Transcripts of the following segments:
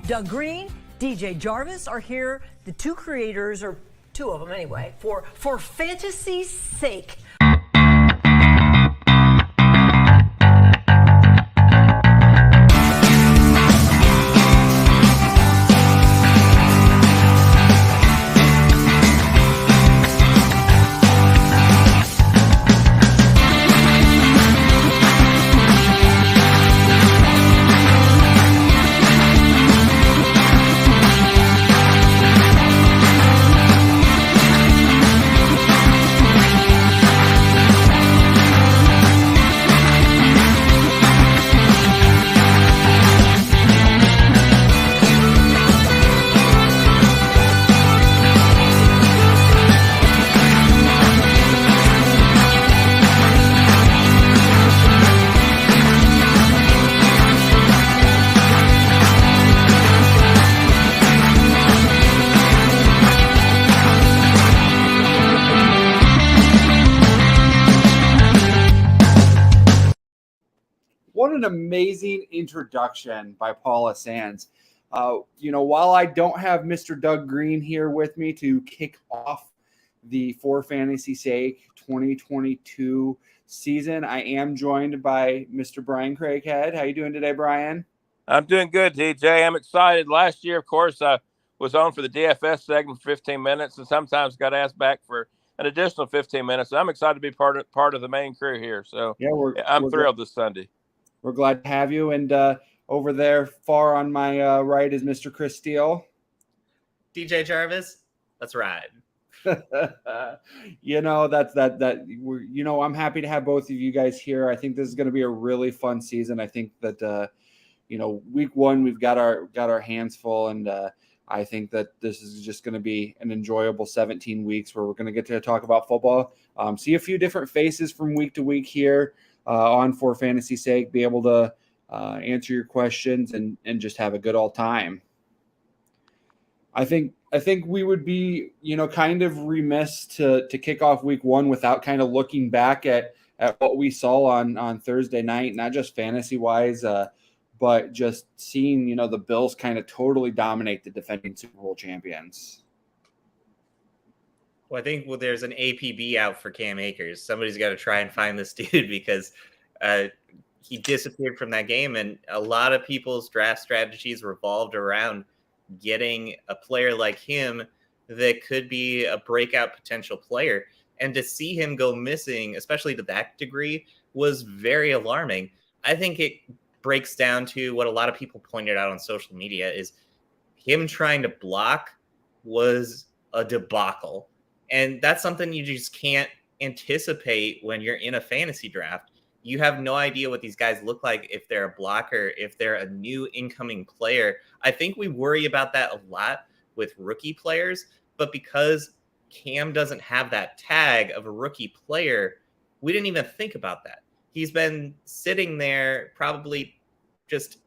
Doug Green, DJ Jarvis are here. The two creators, or two of them anyway, for fantasy's sake. What an amazing introduction by Paula Sands. While I don't have Mr. Doug Green here with me to kick off the For Fantasy Sake 2022 season, I am joined by Mr. Brian Craighead. How you doing today, Brian? I'm doing good, DJ. I'm excited. Last year, of course, I was on for the DFS segment for 15 minutes and sometimes got asked back for an additional 15 minutes. I'm excited to be part of the main crew here. So yeah, I'm thrilled this Sunday. We're glad to have you. And over there, far on my right, is Mr. Chris Steele. DJ Jarvis, let's ride. I'm happy to have both of you guys here. I think this is going to be a really fun season. I think that week one we've got our hands full, and I think that this is just going to be an enjoyable 17 weeks where we're going to get to talk about football, see a few different faces from week to week here. On For Fantasy Sake, be able to answer your questions and just have a good old time. I think we would be, kind of remiss to kick off week one without kind of looking back at what we saw on Thursday night, not just fantasy wise, but just seeing, the Bills kind of totally dominate the defending Super Bowl champions. Well, I think there's an APB out for Cam Akers. Somebody's got to try and find this dude because he disappeared from that game. And a lot of people's draft strategies revolved around getting a player like him that could be a breakout potential player. And to see him go missing, especially to that degree, was very alarming. I think it breaks down to what a lot of people pointed out on social media is him trying to block was a debacle. And that's something you just can't anticipate when you're in a fantasy draft. You have no idea what these guys look like if they're a blocker, if they're a new incoming player. I think we worry about that a lot with rookie players, but because Cam doesn't have that tag of a rookie player, we didn't even think about that. He's been sitting there probably just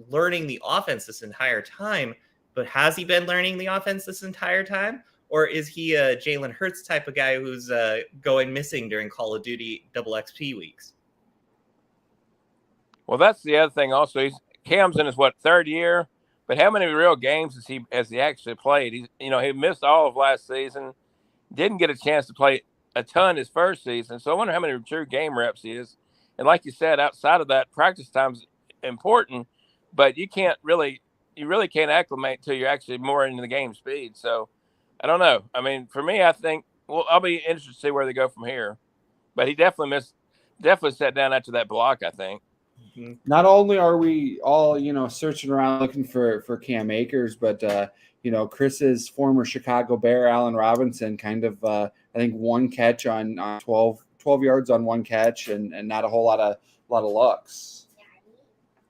learning the offense this entire time, but has he been learning the offense this entire time? Or is he a Jalen Hurts type of guy who's going missing during Call of Duty double XP weeks? Well, that's the other thing also. Cam's in his, third year? But how many real games has he actually played? He missed all of last season, didn't get a chance to play a ton his first season. So I wonder how many true game reps he is. And like you said, outside of that, practice time's important, but you really can't acclimate until you're actually more into the game speed. So I don't know. I mean, for me, I think, I'll be interested to see where they go from here. But he definitely sat down after that block, I think. Not only are we all, searching around looking for Cam Akers, but, Chris's former Chicago Bear, Allen Robinson, kind of, I think, one catch on 12 yards on one catch and not a whole lot of looks.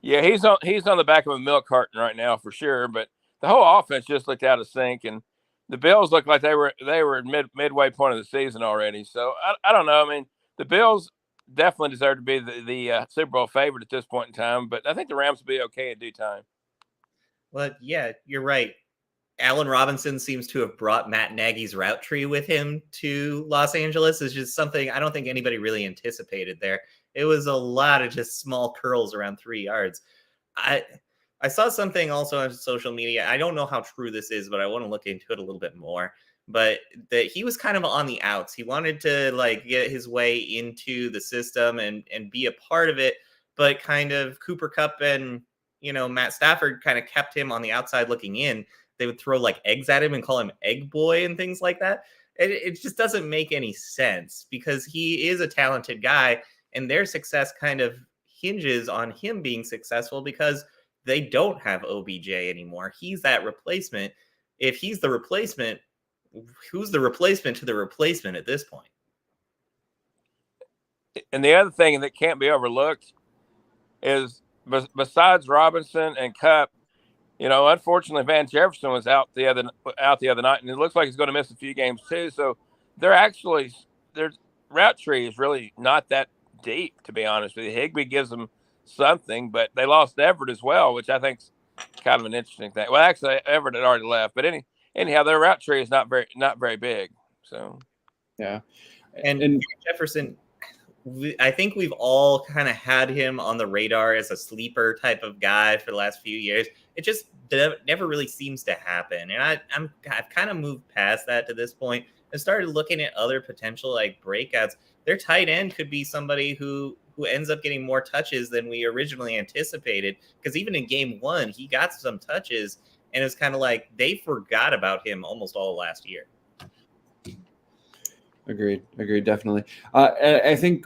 Yeah, he's on the back of a milk carton right now for sure. But the whole offense just looked out of sync, and the Bills looked like they were midway point of the season already. So I don't know. I mean, the Bills definitely deserve to be the Super Bowl favorite at this point in time, but I think the Rams will be okay in due time. Well, yeah, you're right. Allen Robinson seems to have brought Matt Nagy's route tree with him to Los Angeles. It's just something I don't think anybody really anticipated there. It was a lot of just small curls around 3 yards. I I saw something also on social media. I don't know how true this is, but I want to look into it a little bit more. But that he was kind of on the outs. He wanted to like get his way into the system and be a part of it, but kind of Cooper Kupp and Matt Stafford kind of kept him on the outside looking in. They would throw like eggs at him and call him Egg Boy and things like that. It just doesn't make any sense because he is a talented guy, and their success kind of hinges on him being successful because they don't have OBJ anymore. He's that replacement. If he's the replacement, who's the replacement to the replacement at this point? And the other thing that can't be overlooked is besides Robinson and Kupp, unfortunately Van Jefferson was out the other night, and it looks like he's going to miss a few games too. So their route tree is really not that deep, to be honest with you. Higbee gives them something, but they lost Everett as well, which I think is kind of an interesting thing. Well, actually, Everett had already left, but anyhow, their route tree is not very big. So yeah, and Jefferson, I think we've all kind of had him on the radar as a sleeper type of guy for the last few years. It just never really seems to happen, and I've kind of moved past that to this point and started looking at other potential like breakouts. Their tight end could be somebody who ends up getting more touches than we originally anticipated, because even in game 1, he got some touches, and it was kind of like they forgot about him almost all last year. Agreed, definitely. I think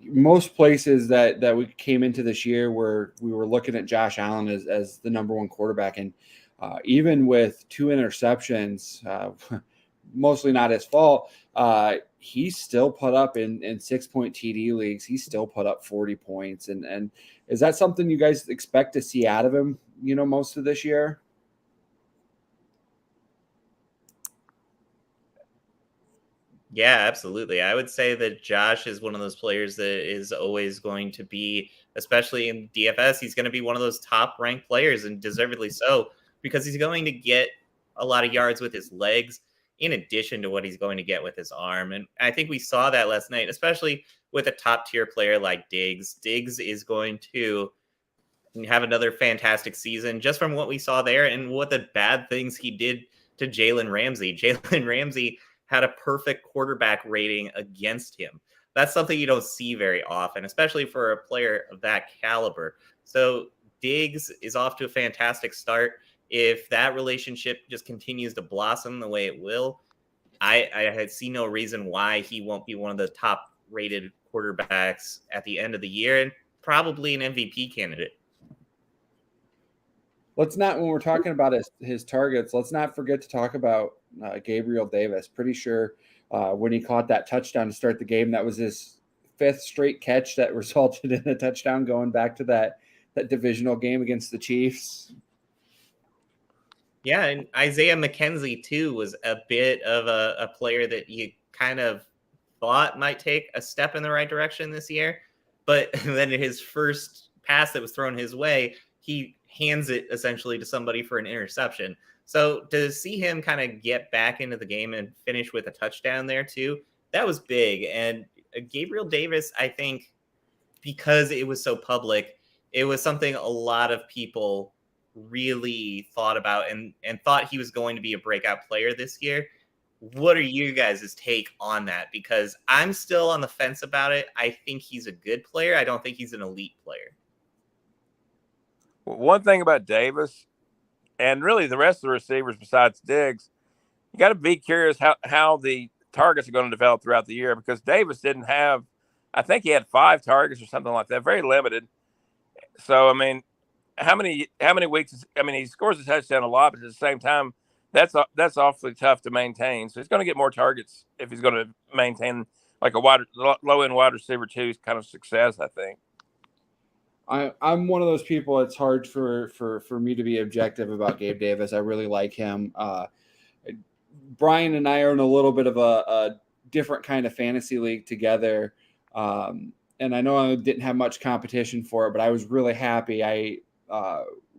most places that we came into this year where we were looking at Josh Allen as the number one quarterback, and even with 2 interceptions, mostly not his fault, he still put up in 6-point TD leagues. He still put up 40 points. And is that something you guys expect to see out of him, most of this year? Yeah, absolutely. I would say that Josh is one of those players that is always going to be, especially in DFS, he's going to be one of those top ranked players, and deservedly so, because he's going to get a lot of yards with his legs in addition to what he's going to get with his arm. And I think we saw that last night, especially with a top tier player like Diggs. Diggs is going to have another fantastic season just from what we saw there and what the bad things he did to Jalen Ramsey. Jalen Ramsey had a perfect quarterback rating against him. That's something you don't see very often, especially for a player of that caliber. So Diggs is off to a fantastic start. If that relationship just continues to blossom the way it will, I see no reason why he won't be one of the top rated quarterbacks at the end of the year, and probably an MVP candidate. Let's not, when we're talking about his targets, let's not forget to talk about Gabriel Davis. Pretty sure when he caught that touchdown to start the game, that was his 5th straight catch that resulted in a touchdown, going back to that divisional game against the Chiefs. Yeah, and Isaiah McKenzie, too, was a bit of a player that you kind of thought might take a step in the right direction this year. But then his first pass that was thrown his way, he hands it essentially to somebody for an interception. So to see him kind of get back into the game and finish with a touchdown there, too, that was big. And Gabriel Davis, I think, because it was so public, it was something a lot of people really thought about and thought he was going to be a breakout player this year. What are you guys' take on that? Because I'm still on the fence about it. I think he's a good player. I don't think he's an elite player. One thing about Davis, and really the rest of the receivers besides Diggs, you got to be curious how the targets are going to develop throughout the year, because Davis didn't have, I think he had 5 targets or something like that, very limited. So, I mean, how many weeks? He scores a touchdown a lot, but at the same time, that's awfully tough to maintain. So he's going to get more targets if he's going to maintain like a low end wide receiver 2 kind of success, I think. I'm one of those people. It's hard for me to be objective about Gabe Davis. I really like him. Brian and I are in a little bit of a different kind of fantasy league together. And I know I didn't have much competition for it, but I was really happy.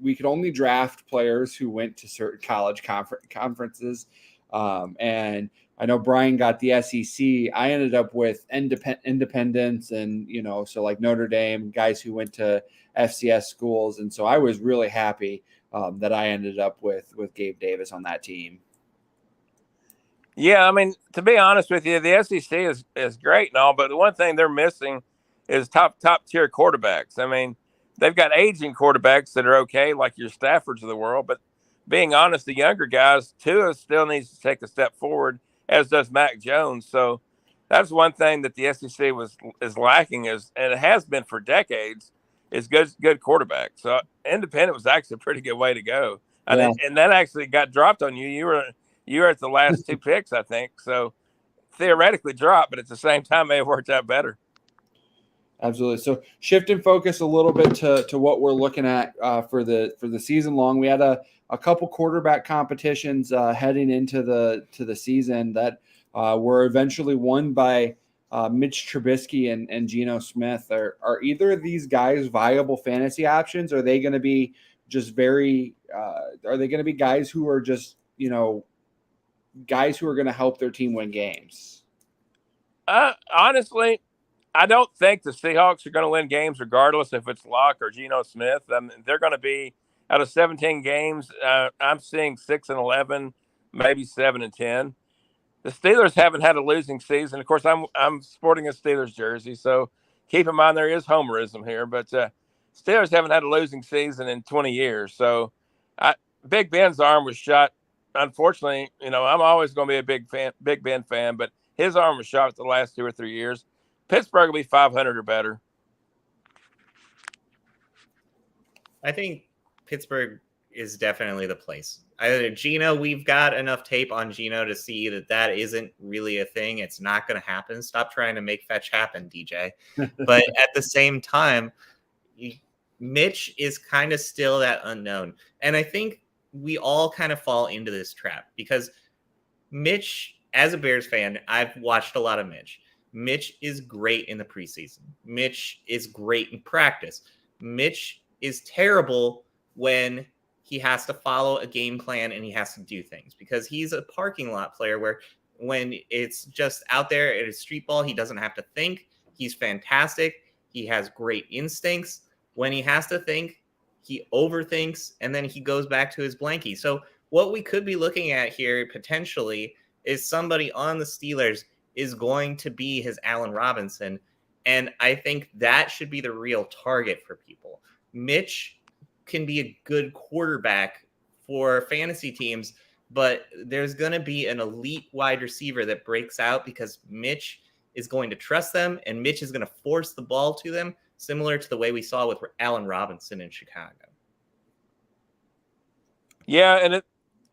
We could only draft players who went to certain college conferences. And I know Brian got the SEC. I ended up with independents and, so like Notre Dame, guys who went to FCS schools. And so I was really happy that I ended up with Gabe Davis on that team. Yeah, I mean, to be honest with you, the SEC is great and all, but the one thing they're missing is top tier quarterbacks. I mean, they've got aging quarterbacks that are okay, like your Staffords of the world, but being honest, the younger guys, Tua still needs to take a step forward, as does Mac Jones. So that's one thing that the SEC is lacking, and it has been for decades, is good quarterback. So independent was actually a pretty good way to go. Yeah. And that actually got dropped on you. You were at the last two picks, I think. So theoretically dropped, but at the same time may have worked out better. Absolutely. So shifting focus a little bit to what we're looking at for the season long. We had a couple quarterback competitions heading into the season that were eventually won by Mitch Trubisky and Geno Smith. Are either of these guys viable fantasy options? Are they going to be just are they going to be guys who are just, guys who are going to help their team win games? Honestly, I don't think the Seahawks are going to win games regardless if it's Locke or Geno Smith. I mean, they're going to be out of 17 games. I'm seeing 6-11, maybe 7-10. The Steelers haven't had a losing season. Of course, I'm sporting a Steelers jersey, so keep in mind there is homerism here. But Steelers haven't had a losing season in 20 years. So Big Ben's arm was shot. Unfortunately, I'm always going to be a Big Ben fan, but his arm was shot the last 2 or 3 years. Pittsburgh will be 500 or better. I think Pittsburgh is definitely the place. Geno, we've got enough tape on Geno to see that isn't really a thing. It's not going to happen. Stop trying to make fetch happen, DJ. But at the same time, Mitch is kind of still that unknown. And I think we all kind of fall into this trap because Mitch, as a Bears fan, I've watched a lot of Mitch. Mitch is great in the preseason. Mitch is great in practice. Mitch is terrible when he has to follow a game plan and he has to do things because he's a parking lot player where when it's just out there at a street ball, he doesn't have to think. He's fantastic. He has great instincts. When he has to think, he overthinks and then he goes back to his blankie. So what we could be looking at here potentially is somebody on the Steelers is going to be his Allen Robinson. And I think that should be the real target for people. Mitch can be a good quarterback for fantasy teams, but there's going to be an elite wide receiver that breaks out because Mitch is going to trust them and Mitch is going to force the ball to them, similar to the way we saw with Allen Robinson in Chicago. Yeah, and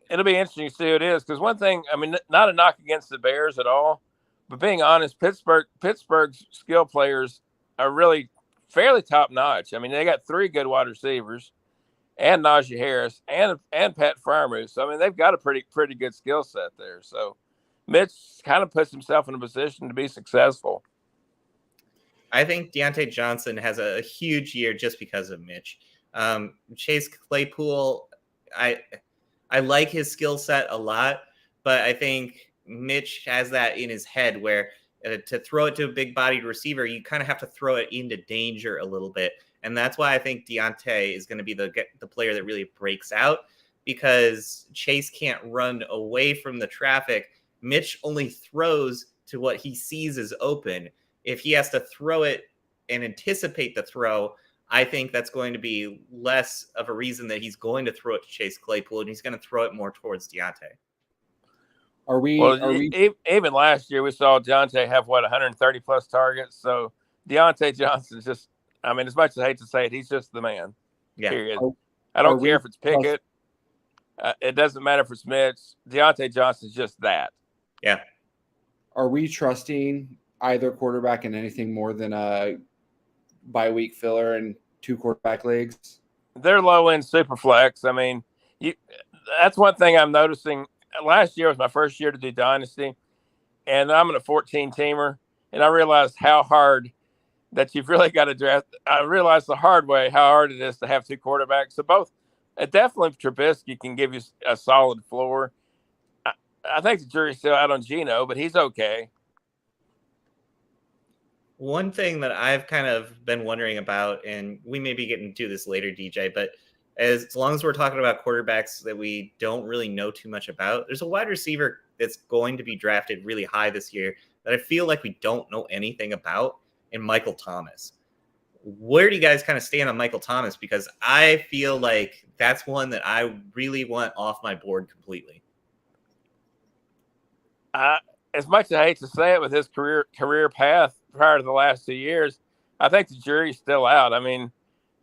it'll be interesting to see who it is because one thing, I mean, not a knock against the Bears at all, but being honest, Pittsburgh's skill players are really fairly top notch. I mean, they got 3 good wide receivers, and Najee Harris, and Pat Freiermuth. So I mean, they've got a pretty good skill set there. So Mitch kind of puts himself in a position to be successful. I think Deontay Johnson has a huge year just because of Mitch. Chase Claypool, I like his skill set a lot, but I think Mitch has that in his head where to throw it to a big-bodied receiver, you kind of have to throw it into danger a little bit. And that's why I think Deontay is going to be the player that really breaks out because Chase can't run away from the traffic. Mitch only throws to what he sees is open. If he has to throw it and anticipate the throw, I think that's going to be less of a reason that he's going to throw it to Chase Claypool, and he's going to throw it more towards Deontay. Even last year we saw Deontay have 130 plus targets. So Deontay Johnson's just, I mean, as much as I hate to say it, he's just the man. Yeah. Period. I don't care if it's Pickett. It doesn't matter if it's Mitch. Deontay Johnson's just that. Yeah. Are we trusting either quarterback in anything more than a bye-week filler and 2 quarterback leagues? They're low-end super flex. I mean, that's one thing I'm noticing. Last year was my first year to do Dynasty, and I'm in a 14-teamer, and I realized how hard that you've really got to draft. I realized the hard way how hard it is to have 2 quarterbacks. So both, definitely Trubisky can give you a solid floor. I think the jury's still out on Geno, but he's okay. One thing that I've kind of been wondering about, and we may be getting to this later, DJ, but as long as we're talking about quarterbacks that we don't really know too much about, there's a wide receiver that's going to be drafted really high this year that I feel like we don't know anything about, in Michael Thomas. Where do you guys kind of stand on Michael Thomas? Because I feel like that's one that I really want off my board completely. As much as I hate to say it, with his career path prior to the last 2 years, I think the jury's still out. I mean,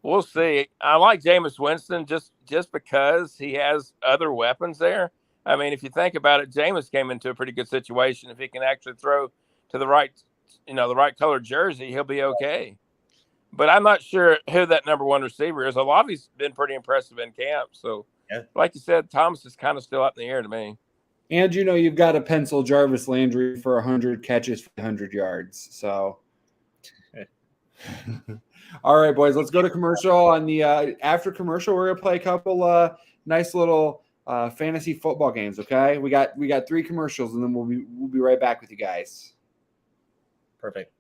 we'll see. I like Jameis Winston just because he has other weapons there. I mean, if you think about it, Jameis came into a pretty good situation. If he can actually throw to the right colored jersey, he'll be okay. But I'm not sure who that number one receiver is. Olave's been pretty impressive in camp. So, like you said, Thomas is kind of still up in the air to me. And, you've got to pencil Jarvis Landry for 100 catches, 100 yards. So, all right, boys, let's go to commercial. On the after commercial, we're going to play a couple nice little fantasy football games, okay? We got 3 commercials, and then we'll be right back with you guys. Perfect.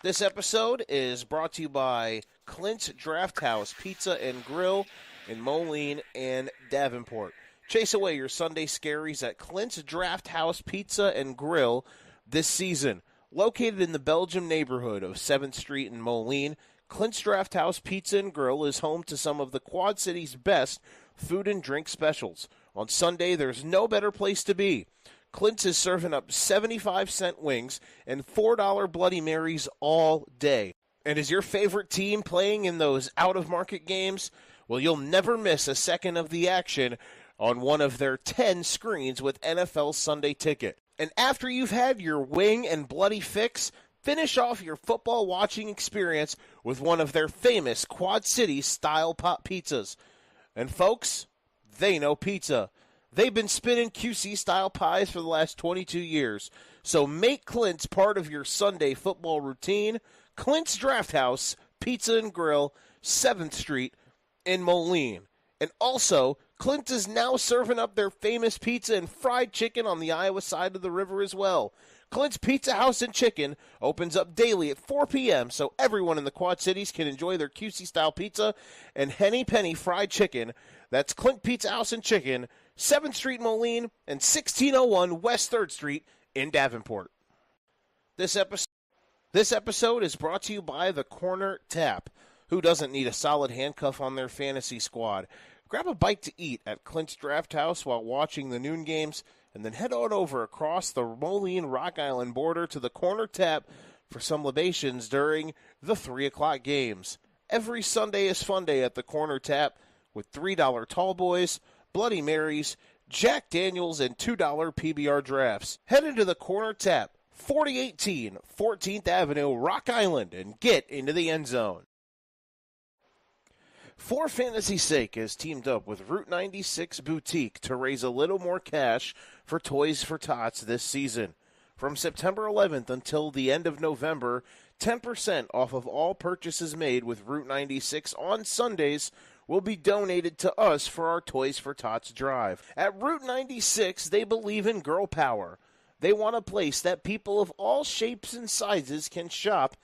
This episode is brought to you by Clint's Drafthouse Pizza and Grill in Moline and Davenport. Chase away your Sunday scaries at Clint's Drafthouse Pizza and Grill this season. Located in the Belgium neighborhood of 7th Street in Moline, Clint's Drafthouse Pizza and Grill is home to some of the Quad City's best food and drink specials. On Sunday, there's no better place to be. Clint's is serving up 75-cent wings and $4 Bloody Marys all day. And is your favorite team playing in those out-of-market games? Well, you'll never miss a second of the action on one of their 10 screens with NFL Sunday Ticket. And after you've had your wing and bloody fix, finish off your football watching experience with one of their famous Quad City style pop pizzas. And folks, they know pizza. They've been spinning QC style pies for the last 22 years. So make Clint's part of your Sunday football routine. Clint's Drafthouse Pizza and Grill, 7th Street in Moline. And also, Clint is now serving up their famous pizza and fried chicken on the Iowa side of the river as well. Clint's Pizza House and Chicken opens up daily at 4 p.m. so everyone in the Quad Cities can enjoy their QC-style pizza and Henny Penny fried chicken. That's Clint Pizza House and Chicken, 7th Street Moline and 1601 West 3rd Street in Davenport. This episode is brought to you by the Corner Tap. Who doesn't need a solid handcuff on their fantasy squad? Grab a bite to eat at Clint's Drafthouse while watching the noon games, and then head on over across the Moline-Rock Island border to the Corner Tap for some libations during the 3 o'clock games. Every Sunday is fun day at the Corner Tap with $3 tall boys, Bloody Marys, Jack Daniels, and $2 PBR drafts. Head into the Corner Tap, 4018 14th Avenue, Rock Island, and get into the end zone. For Fantasy's Sake has teamed up with Route 96 Boutique to raise a little more cash for Toys for Tots this season. From September 11th until the end of November, 10% off of all purchases made with Route 96 on Sundays will be donated to us for our Toys for Tots drive. At Route 96, they believe in girl power. They want a place that people of all shapes and sizes can shop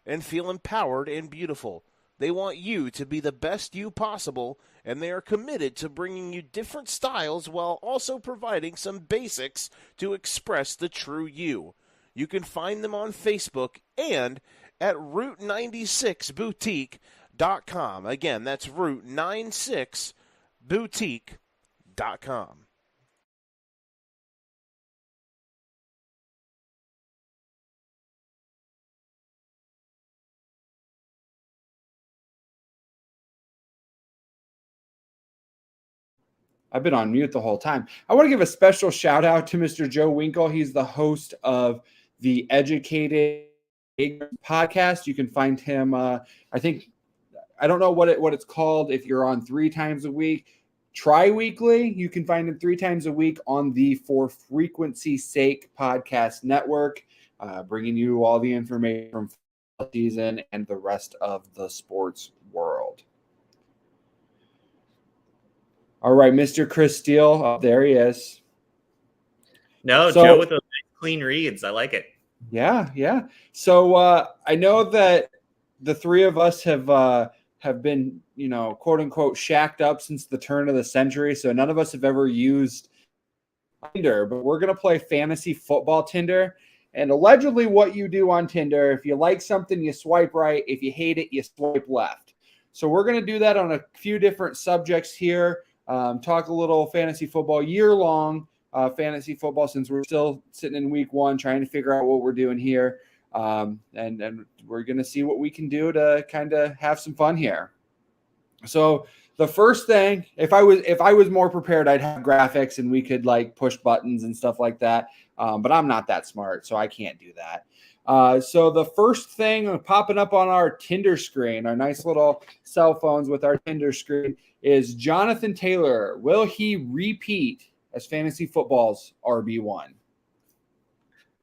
and feel empowered and beautiful. They want you to be the best you possible, and they are committed to bringing you different styles while also providing some basics to express the true you. You can find them on Facebook and at Route96Boutique.com. Again, that's Route96Boutique.com. I've been on mute the whole time. I want to give a special shout out to Mr. Joe Winkle. He's the host of the Educated podcast. You can find him, I don't know what it's called. If you're on 3 times a week, tri-weekly, you can find him 3 times a week on the For Frequency's Sake podcast network, bringing you all the information from season and the rest of the sports world. All right, Mr. Chris Steele. Oh, there he is. No, So, Joe with those clean reads. I like it. Yeah. So I know that the three of us have been, quote unquote, shacked up since the turn of the century. So none of us have ever used Tinder, but we're gonna play fantasy football Tinder. And allegedly, what you do on Tinder, if you like something, you swipe right. If you hate it, you swipe left. So we're gonna do that on a few different subjects here. Talk a little fantasy football year long. Fantasy football, since we're still sitting in week 1 trying to figure out what we're doing here, and we're going to see what we can do to kind of have some fun here. So the first thing, if I was more prepared, I'd have graphics and we could like push buttons and stuff like that, but I'm not that smart, so I can't do that. So the first thing popping up on our Tinder screen, our nice little cell phones with our Tinder screen, is Jonathan Taylor. Will he repeat as fantasy football's RB1?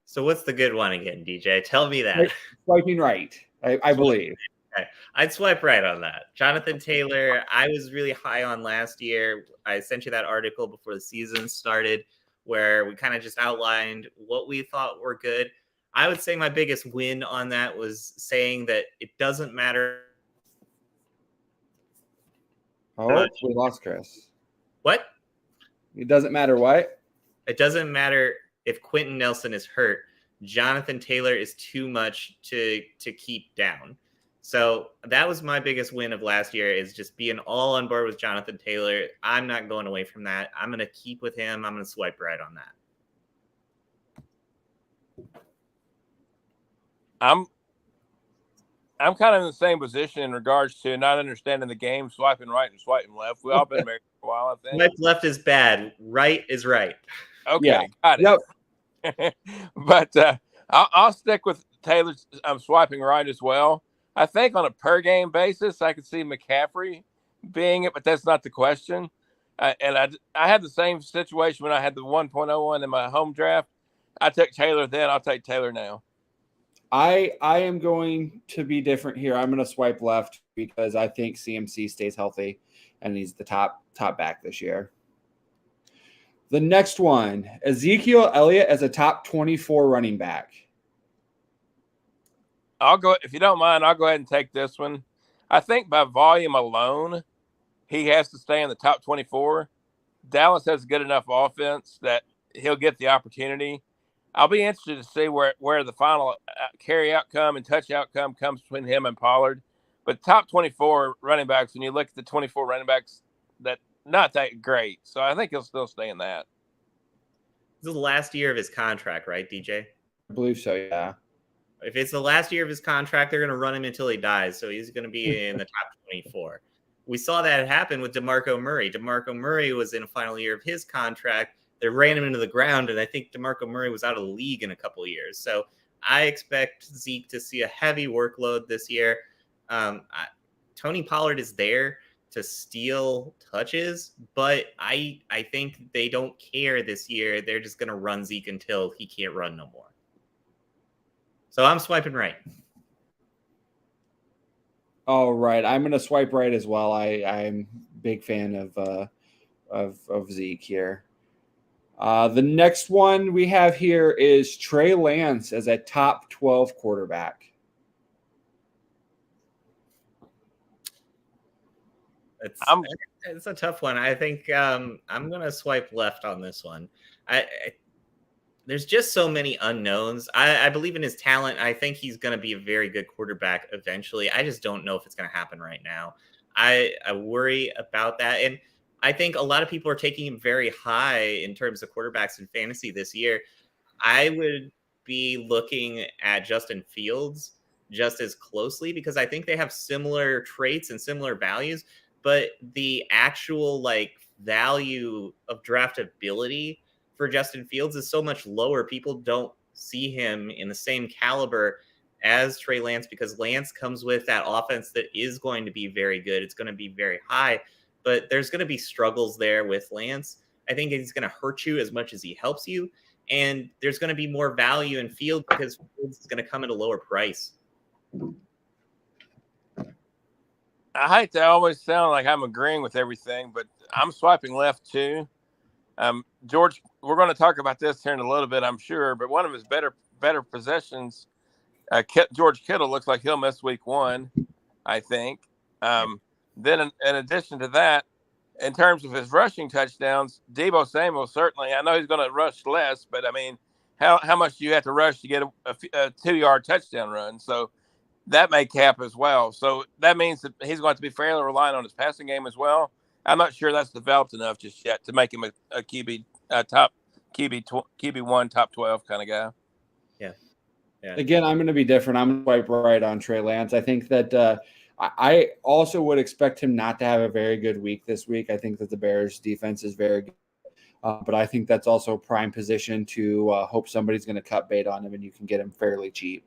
So what's the good one again, DJ? Tell me that. Swiping right, I believe. Okay. I'd swipe right on that. Jonathan Taylor, I was really high on last year. I sent you that article before the season started where we kind of just outlined what we thought were good. I would say my biggest win on that was saying that it doesn't matter. Oh, we lost Chris. What? It doesn't matter what? It doesn't matter if Quentin Nelson is hurt. Jonathan Taylor is too much to keep down. So that was my biggest win of last year, is just being all on board with Jonathan Taylor. I'm not going away from that. I'm going to keep with him. I'm going to swipe right on that. I'm kind of in the same position in regards to not understanding the game, swiping right and swiping left. We've all been married for a while, I think. Swipe left is bad. Right is right. Okay, Yeah. got it. Yep. But I'll stick with Taylor. I'm swiping right as well. I think on a per game basis, I could see McCaffrey being it, but that's not the question. I had the same situation when I had the 1.01 in my home draft. I took Taylor then. I'll take Taylor now. I am going to be different here. I'm going to swipe left because I think CMC stays healthy and he's the top back this year. The next one, Ezekiel Elliott as a top 24 running back. I'll go, if you don't mind, I'll go ahead and take this one. I think by volume alone, he has to stay in the top 24. Dallas has a good enough offense that he'll get the opportunity. I'll be interested to see where the final carry outcome and touch outcome comes between him and Pollard. But top 24 running backs, when you look at the 24 running backs, that not that great. So I think he'll still stay in that. This is the last year of his contract, right, DJ? I believe so, yeah. If it's the last year of his contract, they're going to run him until he dies. So he's going to be in the top 24. We saw that happen with DeMarco Murray. DeMarco Murray was in the final year of his contract. They ran him into the ground, and I think DeMarco Murray was out of the league in a couple of years. So I expect Zeke to see a heavy workload this year. Tony Pollard is there to steal touches, but I think they don't care this year. They're just going to run Zeke until he can't run no more. So I'm swiping right. All right. I'm going to swipe right as well. I'm a big fan of Zeke here. The next one we have here is Trey Lance as a top 12 quarterback. It's a tough one. I think I'm going to swipe left on this one. There's just so many unknowns. I believe in his talent. I think he's going to be a very good quarterback eventually. I just don't know if it's going to happen right now. I worry about that. And I think a lot of people are taking him very high in terms of quarterbacks in fantasy this year. I would be looking at Justin Fields just as closely because I think they have similar traits and similar values, but the actual value of draftability for Justin Fields is so much lower. People don't see him in the same caliber as Trey Lance because Lance comes with that offense that is going to be very good. It's going to be very high, but there's going to be struggles there with Lance. I think he's going to hurt you as much as he helps you. And there's going to be more value in Fields because Fields is going to come at a lower price. I hate to always sound like I'm agreeing with everything, but I'm swiping left too. George, we're going to talk about this here in a little bit, I'm sure, but one of his better possessions, George Kittle looks like he'll miss week 1, I think. Then in addition to that, in terms of his rushing touchdowns, Deebo Samuel certainly, I know he's going to rush less, but I mean, how much do you have to rush to get a 2-yard touchdown run? So that may cap as well. So that means that he's going to be fairly reliant on his passing game as well. I'm not sure that's developed enough just yet to make him a QB QB1 top 12 kind of guy. Yeah. Again, I'm going to be different. I'm going to swipe right on Trey Lance. I think that I also would expect him not to have a very good week this week. I think that the Bears defense is very good. But I think that's also prime position to hope somebody's going to cut bait on him and you can get him fairly cheap.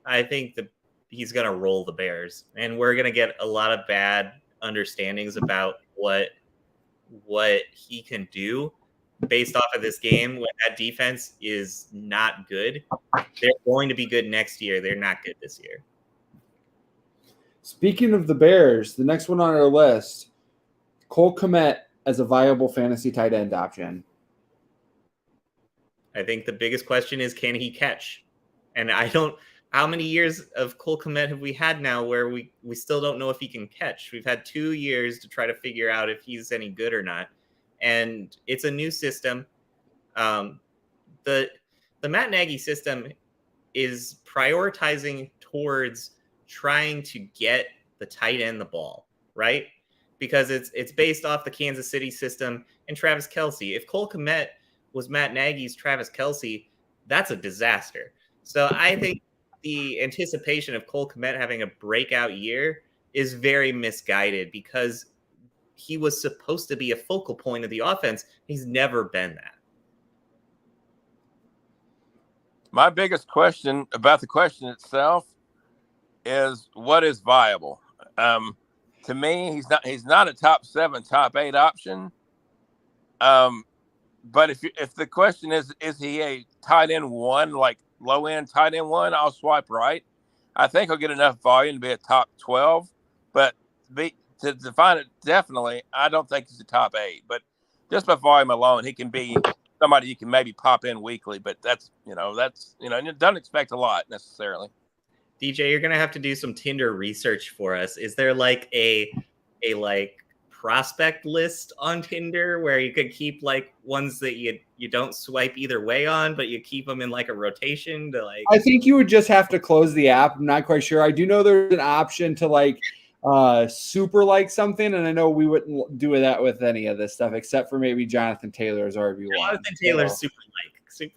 I think that he's going to roll the Bears, and we're going to get a lot of bad understandings about what he can do based off of this game. When that defense is not good, they're going to be good next year. They're not good this year. Speaking of the Bears, the next one on our list, Cole Kmet as a viable fantasy tight end option. I think the biggest question is, can he catch? And how many years of Cole Kmet have we had now where we still don't know if he can catch? We've had 2 years to try to figure out if he's any good or not. And it's a new system. The Matt Nagy system is prioritizing towards trying to get the tight end the ball, right? Because it's based off the Kansas City system and Travis Kelce. If Cole Kmet was Matt Nagy's Travis Kelce, that's a disaster. So I think the anticipation of Cole Kmet having a breakout year is very misguided because he was supposed to be a focal point of the offense. He's never been that. My biggest question about the question itself is what is viable? To me, he's not a top 7, top 8 option. But if the question is he a tight end 1, like low end tight end 1, I'll swipe right. I think he'll get enough volume to be a top 12, but to define it definitely, I don't think he's a top 8. But just by volume alone, he can be somebody you can maybe pop in weekly. But that's don't expect a lot necessarily. DJ, you're gonna have to do some Tinder research for us. Is there like a prospect list on Tinder where you could keep like ones that you don't swipe either way on, but you keep them in like a rotation to like? I think you would just have to close the app. I'm not quite sure. I do know there's an option to like super like something, and I know we wouldn't do that with any of this stuff except for maybe Jonathan Taylor's RB1. Jonathan Taylor's super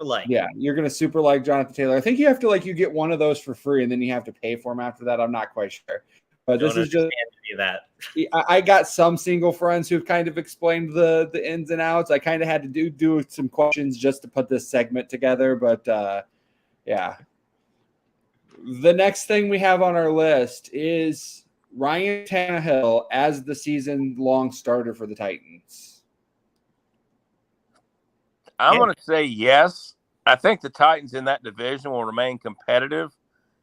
like. Yeah, you're gonna super like Jonathan Taylor. I think you have to you get one of those for free, and then you have to pay for them after that. I'm not quite sure, but this is just that. I got some single friends who've kind of explained the ins and outs. I kind of had to do some questions just to put this segment together, but yeah. The next thing we have on our list is Ryan Tannehill as the season-long starter for the Titans. I'm going to say yes. I think the Titans in that division will remain competitive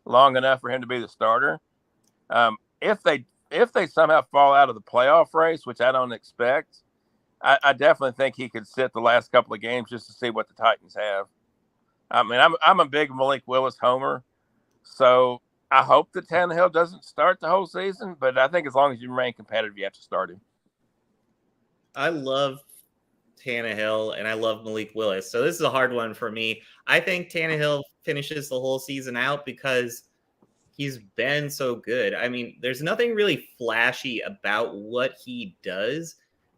long enough for him to be the starter. If they somehow fall out of the playoff race, which I don't expect, I definitely think he could sit the last couple of games just to see what the Titans have. I mean, I'm a big Malik Willis homer, so I hope that Tannehill doesn't start the whole season, but I think as long as you remain competitive, you have to start him. I love Tannehill and I love Malik Willis. So this is a hard one for me. I think Tannehill finishes the whole season out because he's been so good. I mean, there's nothing really flashy about what he does,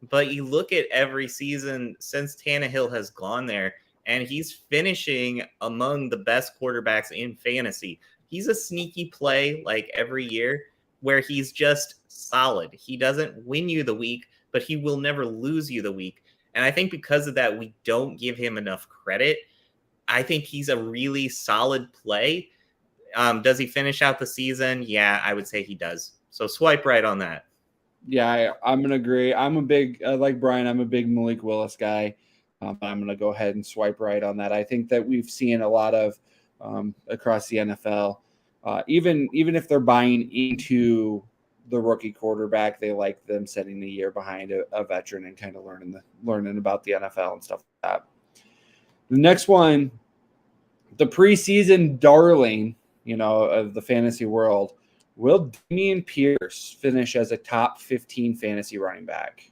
but you look at every season since Tannehill has gone there, and he's finishing among the best quarterbacks in fantasy. He's a sneaky play like every year where he's just solid. He doesn't win you the week, but he will never lose you the week. And I think because of that, we don't give him enough credit. I think he's a really solid play. Does he finish out the season? Yeah, I would say he does. So swipe right on that. Yeah, I'm going to agree. I'm a big, like Brian, I'm a big Malik Willis guy. I'm going to go ahead and swipe right on that. I think that we've seen a lot of across the NFL, even if they're buying into the rookie quarterback. They like them setting the year behind a veteran and kind of learning about the NFL and stuff like that. The next one, the preseason darling, of the fantasy world, will Damian Pierce finish as a top 15 fantasy running back?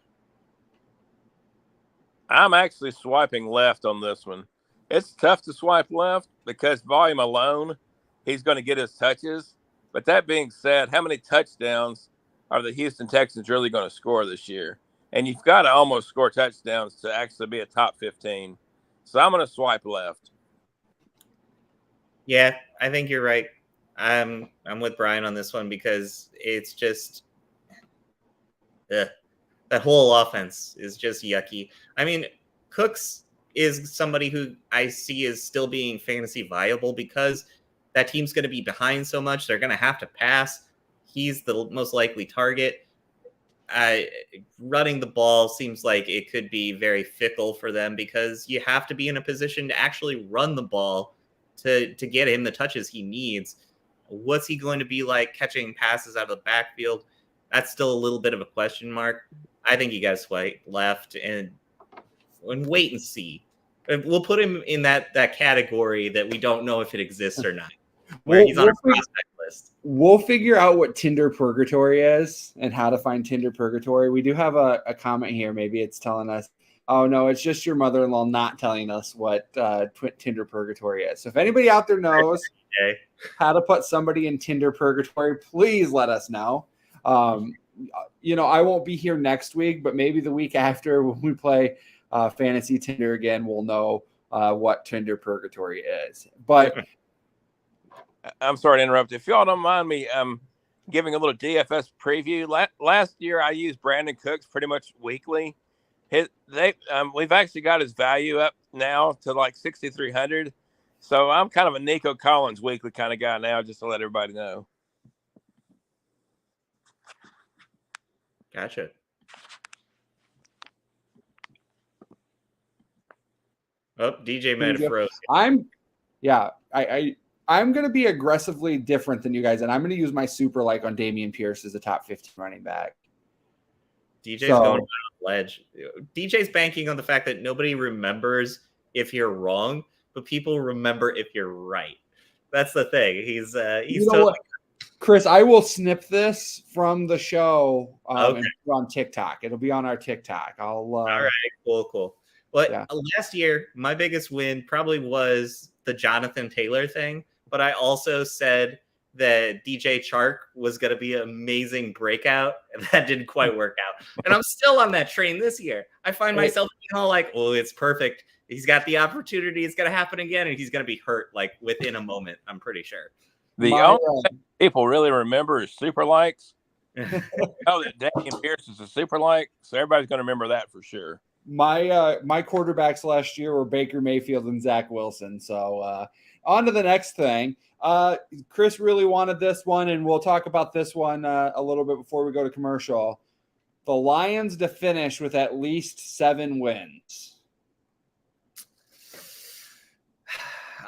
I'm actually swiping left on this one. It's tough to swipe left because volume alone, he's going to get his touches. But that being said, how many touchdowns are the Houston Texans really going to score this year? And you've got to almost score touchdowns to actually be a top 15. So I'm going to swipe left. Yeah, I think you're right. I'm with Brian on this one because it's just that whole offense is just yucky. I mean, Cooks is somebody who I see is still being fantasy viable because that team's going to be behind so much. They're going to have to pass. He's the most likely target. Running the ball seems like it could be very fickle for them because you have to be in a position to actually run the ball to get him the touches he needs. What's he going to be like catching passes out of the backfield? That's still a little bit of a question mark. I think you got to swipe left and wait and see. We'll put him in that category that we don't know if it exists or not. Where he's on our prospect list. We'll figure out what Tinder purgatory is and how to find Tinder purgatory. We do have a comment here. Maybe it's telling us, oh, no, it's just your mother-in-law not telling us what Tinder purgatory is. So if anybody out there knows how to put somebody in Tinder purgatory, please let us know. I won't be here next week, but maybe the week after when we play Fantasy Tinder again, we'll know what Tinder purgatory is. But I'm sorry to interrupt. If y'all don't mind me giving a little DFS preview, last year I used Brandon Cooks pretty much weekly. We've actually got his value up now to like 6,300. So I'm kind of a Nico Collins weekly kind of guy now, just to let everybody know. Gotcha. Oh, DJ might have froze. I'm going to be aggressively different than you guys, and I'm going to use my super on Damian Pierce as a top 15 running back. DJ's going on a ledge. DJ's banking on the fact that nobody remembers if you're wrong, but people remember if you're right. That's the thing. He's totally. Chris, I will snip this from the show okay. and put it on TikTok. It'll be on our TikTok. All right, cool. But last year, my biggest win probably was the Jonathan Taylor thing. But I also said that DJ Chark was going to be an amazing breakout, and that didn't quite work out. And I'm still on that train this year. I find myself being all like, oh, it's perfect. He's got the opportunity. It's going to happen again, and he's going to be hurt within a moment, I'm pretty sure. The only thing people really remember is super likes. Oh, that Damian Pierce is a super like, so everybody's going to remember that for sure. My quarterbacks last year were Baker Mayfield and Zach Wilson. So on to the next thing. Chris really wanted this one, and we'll talk about this one a little bit before we go to commercial. The Lions to finish with at least 7 wins.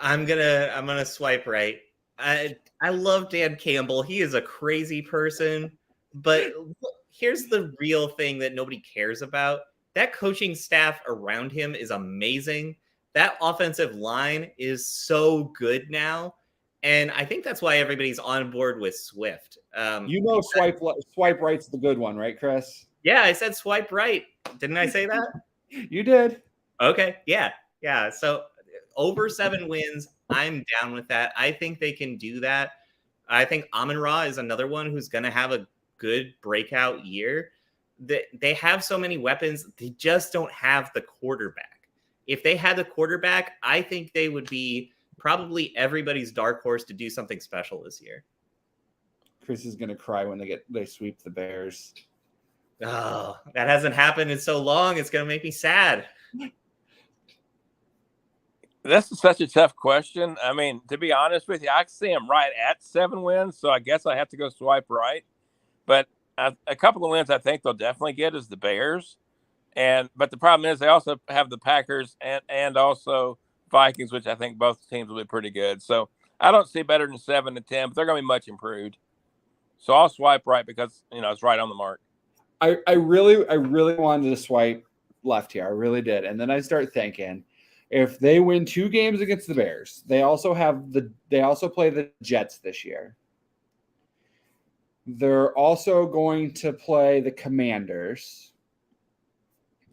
I'm gonna swipe right. I love Dan Campbell. He is a crazy person, but here's the real thing that nobody cares about. That coaching staff around him is amazing. That offensive line is so good now. And I think that's why everybody's on board with Swift. Swipe right's the good one, right, Chris? Yeah, I said swipe right. Didn't I say that? You did. Okay. Yeah. So over 7 wins, I'm down with that. I think they can do that. I think Amon-Ra is another one who's going to have a good breakout year. They have so many weapons. They just don't have the quarterback. If they had the quarterback, I think they would be probably everybody's dark horse to do something special this year. Chris is going to cry when they sweep the Bears. Oh, that hasn't happened in so long. It's going to make me sad. This is such a tough question. I mean, to be honest with you, I see him right at 7 wins, so I guess I have to go swipe right. But a couple of wins I think they'll definitely get is the Bears. But the problem is they also have the Packers and also Vikings, which I think both teams will be pretty good. So I don't see better than 7 to 10, but they're going to be much improved. So I'll swipe right because it's right on the mark. I really wanted to swipe left here. I really did. And then I start thinking, if they win 2 games against the Bears, they also play the Jets this year. They're also going to play the Commanders.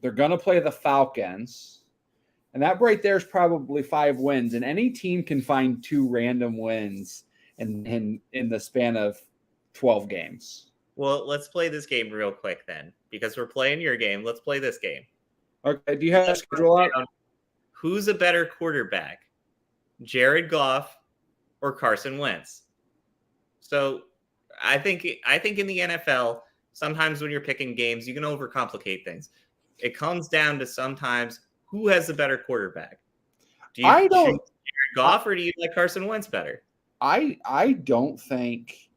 They're going to play the Falcons. And that right there is probably 5 wins. And any team can find 2 random wins in the span of 12 games. Well, let's play this game real quick then, because we're playing your game. Let's play this game. Okay, do you have a schedule up? Who's a better quarterback, Jared Goff or Carson Wentz? So I think in the NFL, sometimes when you're picking games, you can overcomplicate things. It comes down to sometimes who has the better quarterback. Do you choose Jared Goff or do you like Carson Wentz better? I don't think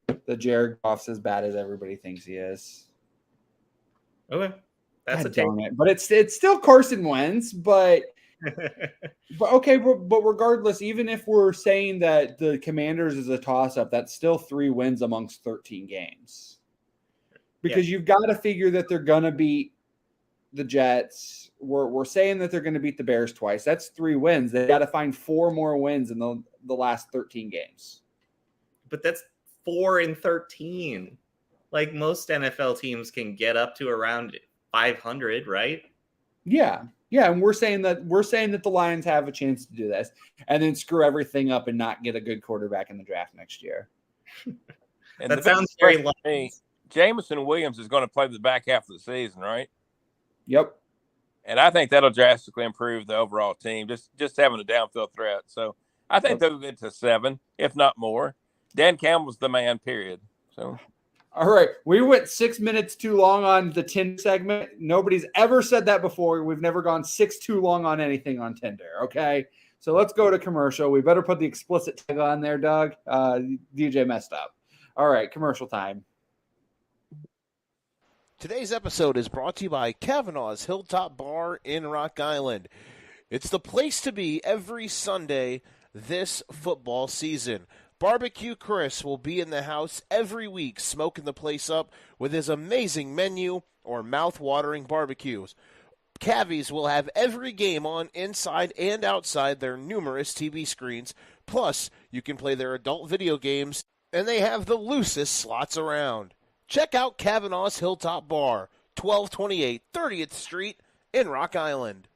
that Jared Goff's as bad as everybody thinks he is. Okay. That's God darn it. But it's still Carson Wentz, but regardless, even if we're saying that the Commanders is a toss-up, that's still 3 wins amongst 13 games. Because you've got to figure that they're gonna beat the Jets. We're saying that they're gonna beat the Bears twice. That's 3 wins. They got to find 4 more wins in the last 13 games. But that's 4 in 13. Like most NFL teams can get up to around 500, right? Yeah, and we're saying that the Lions have a chance to do this, and then screw everything up and not get a good quarterback in the draft next year. And that sounds very likely. Jameson Williams is going to play the back half of the season, right? Yep. And I think that'll drastically improve the overall team, just having a downfield threat. So I think they'll get to 7, if not more. Dan Campbell's the man, period. So. All right, we went 6 minutes too long on the Tinder segment. Nobody's ever said that before. We've never gone 6 too long on anything on Tinder, okay? So let's go to commercial. We better put the explicit tag on there, Doug. DJ messed up. All right, commercial time. Today's episode is brought to you by Kavanaugh's Hilltop Bar in Rock Island. It's the place to be every Sunday this football season. Barbecue Chris will be in the house every week smoking the place up with his amazing menu or mouth-watering barbecues. Cavies will have every game on inside and outside their numerous TV screens. Plus, you can play their adult video games, and they have the loosest slots around. Check out Kavanaugh's Hilltop Bar, 1228 30th Street in Rock Island.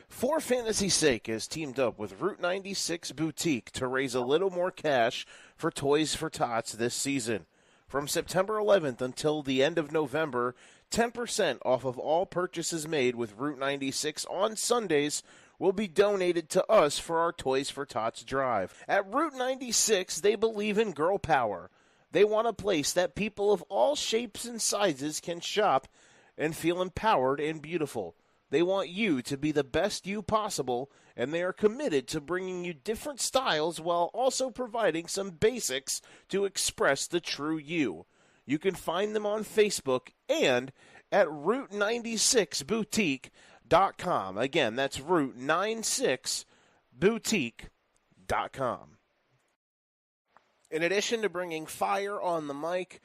For Fantasy's Sake has teamed up with Route 96 Boutique to raise a little more cash for Toys for Tots this season. From September 11th until the end of November, 10% off of all purchases made with Route 96 on Sundays will be donated to us for our Toys for Tots drive. At Route 96, they believe in girl power. They want a place that people of all shapes and sizes can shop and feel empowered and beautiful. They want you to be the best you possible, and they are committed to bringing you different styles while also providing some basics to express the true you. You can find them on Facebook and at Route96Boutique.com. Again, that's Route96Boutique.com. In addition to bringing fire on the mic,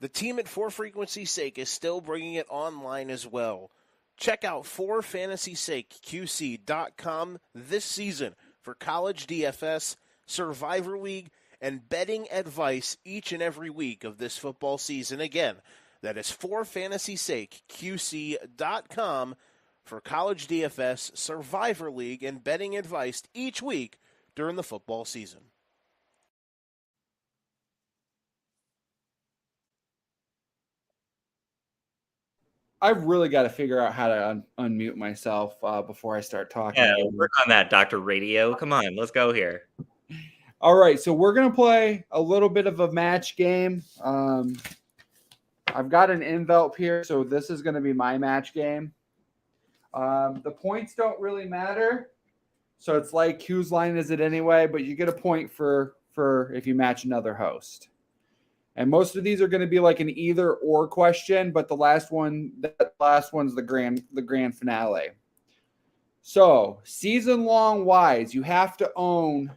the team at For Frequency's Sake is still bringing it online as well. Check out ForFantasySakeQC.com this season for college DFS, Survivor League, and betting advice each and every week of this football season. Again, that is ForFantasySakeQC.com for college DFS, Survivor League, and betting advice each week during the football season. I've really got to figure out how to unmute myself before I start talking. Yeah, work on that, Dr. Radio. Come on, let's go here. All right, so we're going to play a little bit of a match game. I've got an envelope here, so this is going to be my match game. The points don't really matter, so it's like whose line is it anyway, but you get a point for if you match another host. And most of these are going to be like an either or question, but the last one's the grand finale. So season long wise, you have to own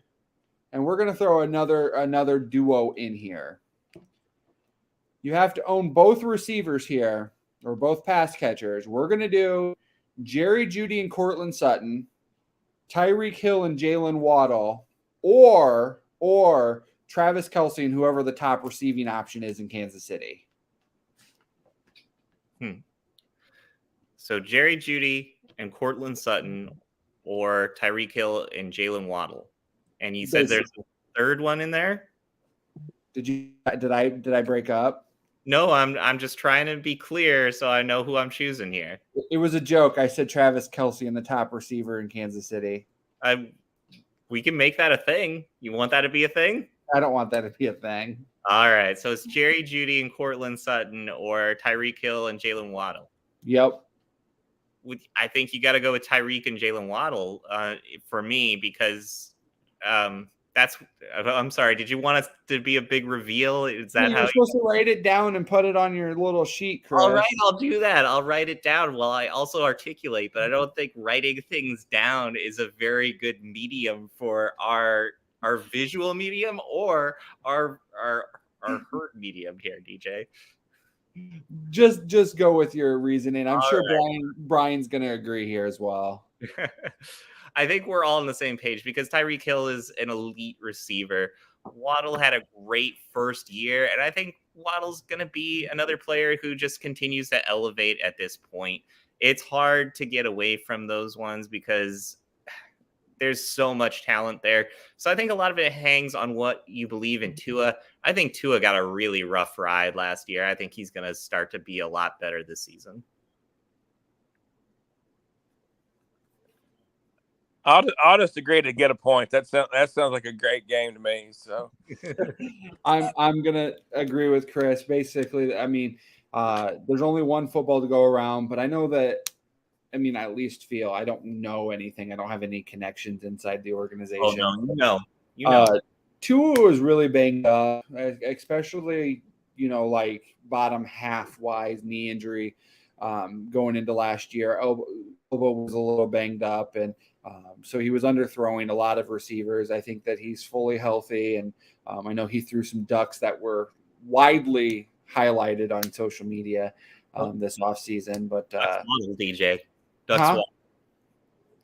and we're going to throw another duo in here. You have to own both receivers here, or both pass catchers. We're going to do Jerry Jeudy and Courtland Sutton, Tyreek Hill and Jalen Waddle, or Travis Kelce and whoever the top receiving option is in Kansas City. So Jerry Jeudy and Courtland Sutton, or Tyreek Hill and Jalen Waddle. And you said there's a third one in there? Did I break up? No, I'm just trying to be clear so I know who I'm choosing here. It was a joke. I said Travis Kelce and the top receiver in Kansas City. We can make that a thing. You want that to be a thing? I don't want that to be a thing. All right. So it's Jerry Jeudy and Courtland Sutton, or Tyreek Hill and Jalen Waddle. Yep. I think you got to go with Tyreek and Jalen Waddle for me, because I'm sorry. Did you want us to be a big reveal? Is that how you're supposed to write it down and put it on your little sheet, Chris? All right, I'll do that. I'll write it down while I also articulate, but I don't think writing things down is a very good medium for our visual medium or our heard medium here, DJ. Just go with your reasoning. I'm sure right. Brian's going to agree here as well. I think we're all on the same page because Tyreek Hill is an elite receiver. Waddle had a great first year, and I think Waddle's going to be another player who just continues to elevate at this point. It's hard to get away from those ones because there's so much talent there. So I think a lot of it hangs on what you believe in Tua. I think Tua got a really rough ride last year. I think he's going to start to be a lot better this season. I'll just agree to get a point. That sounds like a great game to me. So I'm gonna agree with Chris. Basically, I mean, there's only one football to go around, but I know that. I mean, I at least feel I don't know anything. I don't have any connections inside the organization. Oh, no. Tua was really banged up, especially like bottom half wise knee injury going into last year. Elbow was a little banged up, and so he was underthrowing a lot of receivers. I think that he's fully healthy, and I know he threw some ducks that were widely highlighted on social media this offseason. But Ducks Waddle, DJ. Ducks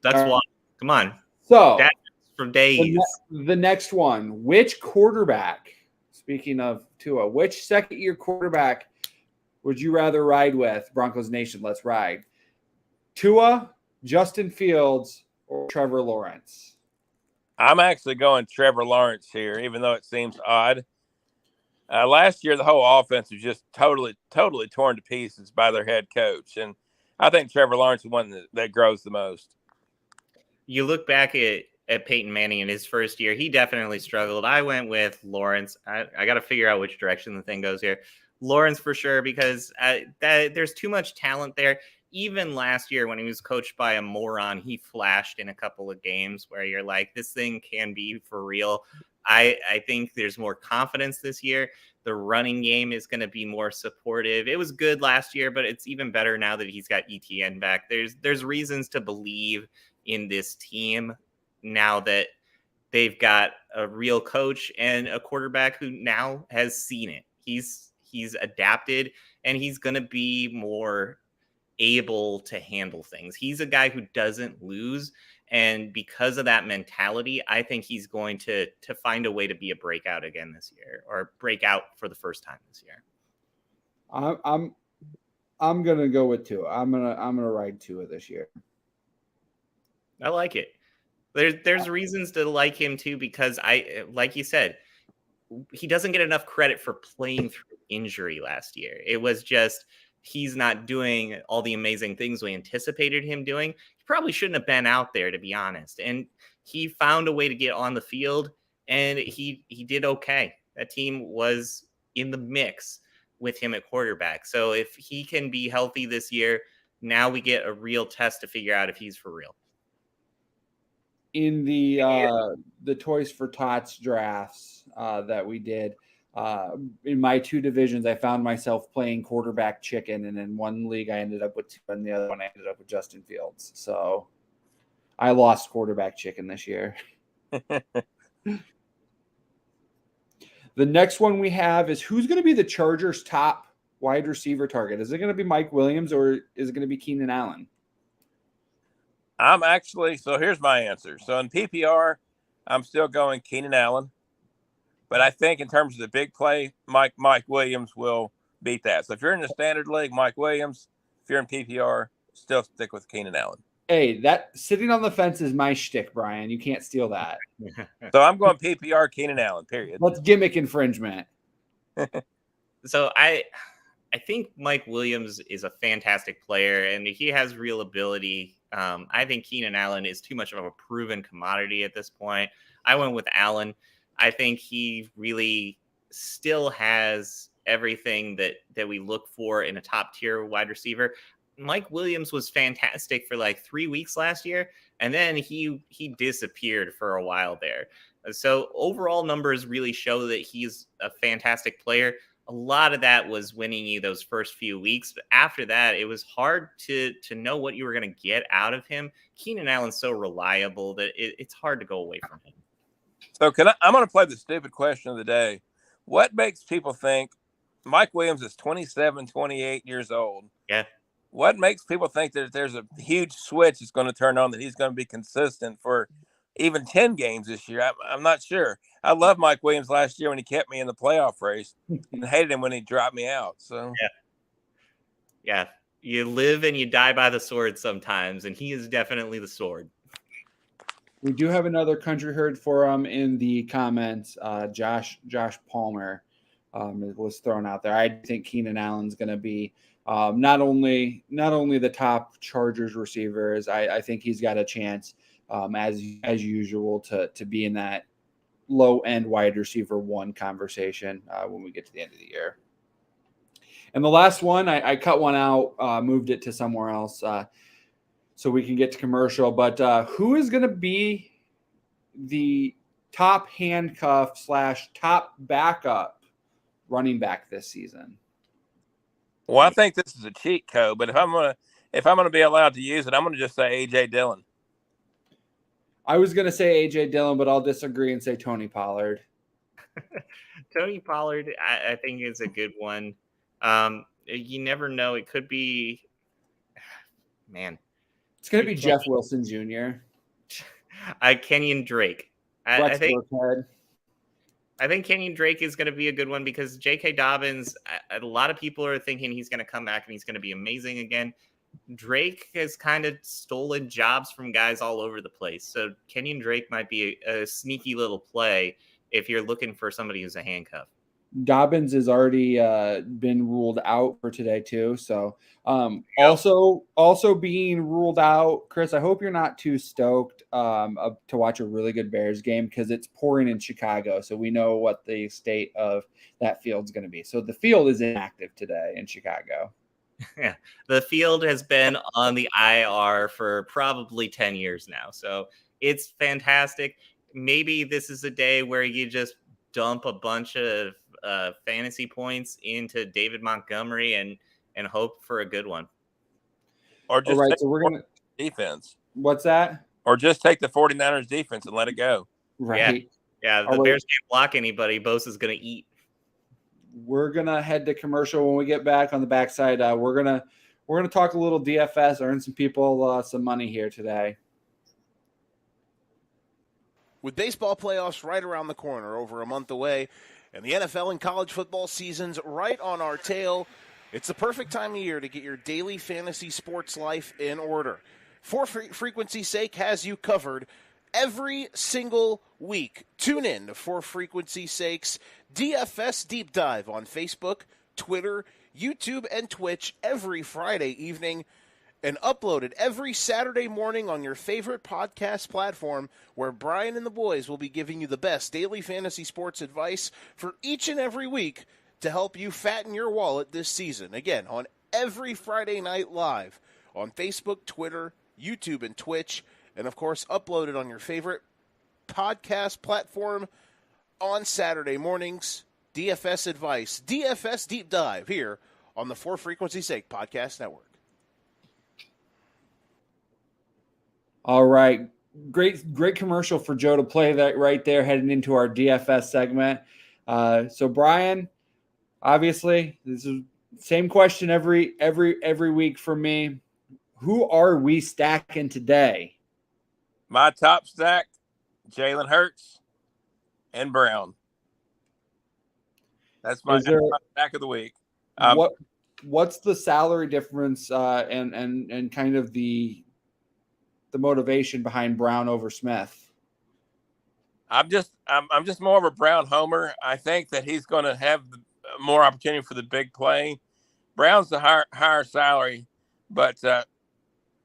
Waddle. Come on. So that's from days. The next one, which quarterback, speaking of Tua, which second-year quarterback would you rather ride with? Broncos Nation, let's ride. Tua, Justin Fields, or Trevor Lawrence? I'm actually going Trevor Lawrence here, even though it seems odd. Last year, the whole offense was just totally torn to pieces by their head coach. And I think Trevor Lawrence is one that grows the most. You look back at Peyton Manning in his first year, he definitely struggled. I went with Lawrence. I got to figure out which direction the thing goes here. Lawrence for sure, because there's too much talent there. Even last year when he was coached by a moron, he flashed in a couple of games where you're like, this thing can be for real. I think there's more confidence this year. The running game is going to be more supportive. It was good last year, but it's even better now that he's got ETN back. There's reasons to believe in this team now that they've got a real coach and a quarterback who now has seen it. He's adapted, and he's going to be more able to handle things. He's a guy who doesn't lose. And because of that mentality, I think he's going to find a way to be a breakout again this year, or break out for the first time this year. I'm gonna go with Tua. I'm gonna ride Tua this year. I like it. There's reasons to like him too, because like you said, he doesn't get enough credit for playing through injury last year. It was just he's not doing all the amazing things we anticipated him doing. He probably shouldn't have been out there, to be honest. And he found a way to get on the field, and he did okay. That team was in the mix with him at quarterback. So if he can be healthy this year, now we get a real test to figure out if he's for real. In the Toys for Tots drafts that we did, in my two divisions, I found myself playing quarterback chicken, and in one league I ended up with Tua, and the other one I ended up with Justin Fields. So I lost quarterback chicken this year. The next one we have is who's going to be the Chargers' top wide receiver target? Is it going to be Mike Williams or is it going to be Keenan Allen? So here's my answer. So in PPR, I'm still going Keenan Allen. But I think in terms of the big play, Mike Williams will beat that. So if you're in the standard league, Mike Williams. If you're in PPR, still stick with Keenan Allen. Hey, that sitting on the fence is my shtick, Brian. You can't steal that. So I'm going PPR Keenan Allen, period. Let's gimmick infringement. So I think Mike Williams is a fantastic player, and he has real ability. I think Keenan Allen is too much of a proven commodity at this point. I went with Allen. I think he really still has everything that we look for in a top tier wide receiver. Mike Williams was fantastic for like 3 weeks last year, and then he disappeared for a while there. So overall numbers really show that he's a fantastic player. A lot of that was winning you those first few weeks, but after that, it was hard to know what you were going to get out of him. Keenan Allen's so reliable that it's hard to go away from him. So I'm going to play the stupid question of the day. What makes people think Mike Williams is 27, 28 years old? Yeah. What makes people think that there's a huge switch that's going to turn on, that he's going to be consistent for even 10 games this year? I'm not sure. I loved Mike Williams last year when he kept me in the playoff race and hated him when he dropped me out. So yeah, you live and you die by the sword sometimes, and he is definitely the sword. We do have another Country Herd Forum in the comments. Josh Palmer was thrown out there. I think Keenan Allen's going to be not only the top Chargers receivers. I think he's got a chance, as usual, to be in that low end wide receiver one conversation when we get to the end of the year. And the last one, I cut one out, moved it to somewhere else. So we can get to commercial, but who is going to be the top handcuff / top backup running back this season? Well, I think this is a cheat code, but if I'm gonna be allowed to use it, I'm gonna just say AJ Dillon. I was going to say AJ Dillon, but I'll disagree and say Tony Pollard. Tony Pollard, I think, is a good one. You never know; it could be, man. It's going to be Jeff Wilson Jr. Kenyon Drake. I think Kenyon Drake is going to be a good one because J.K. Dobbins, a lot of people are thinking he's going to come back and he's going to be amazing again. Drake has kind of stolen jobs from guys all over the place. So Kenyon Drake might be a sneaky little play if you're looking for somebody who's a handcuff. Dobbins has already been ruled out for today too. So also being ruled out, Chris, I hope you're not too stoked to watch a really good Bears game because it's pouring in Chicago. So we know what the state of that field's going to be. So the field is inactive today in Chicago. Yeah, the field has been on the IR for probably 10 years now. So it's fantastic. Maybe this is a day where you just dump a bunch of fantasy points into David Montgomery and hope for a good one. Or just so we're gonna defense. What's that? Or just take the 49ers defense and let it go. Right. Yeah. The Bears can't block anybody. Bosa's gonna eat. We're gonna head to commercial when we get back. On the backside, we're gonna talk a little DFS, earn some people some money here today. With baseball playoffs right around the corner, over a month away, and the NFL and college football seasons right on our tail, it's the perfect time of year to get your daily fantasy sports life in order. For frequency's sake has you covered every single week. Tune in to For Frequency's Sake's DFS Deep Dive on Facebook, Twitter, YouTube, and Twitch every Friday evening, and uploaded every Saturday morning on your favorite podcast platform, where Brian and the boys will be giving you the best daily fantasy sports advice for each and every week to help you fatten your wallet this season. Again, on every Friday night live on Facebook, Twitter, YouTube, and Twitch, and of course uploaded on your favorite podcast platform on Saturday mornings. DFS advice, DFS Deep Dive here on the For Frequency's Sake Podcast Network. All right. Great commercial for Joe to play that right there heading into our DFS segment. So Brian, obviously, this is same question every week for me. Who are we stacking today? My top stack, Jalen Hurts and Brown. That's my stack of the week. What's the salary difference and kind of the motivation behind Brown over Smith? I'm just more of a Brown homer. I think that he's going to have more opportunity for the big play. Brown's the higher salary, but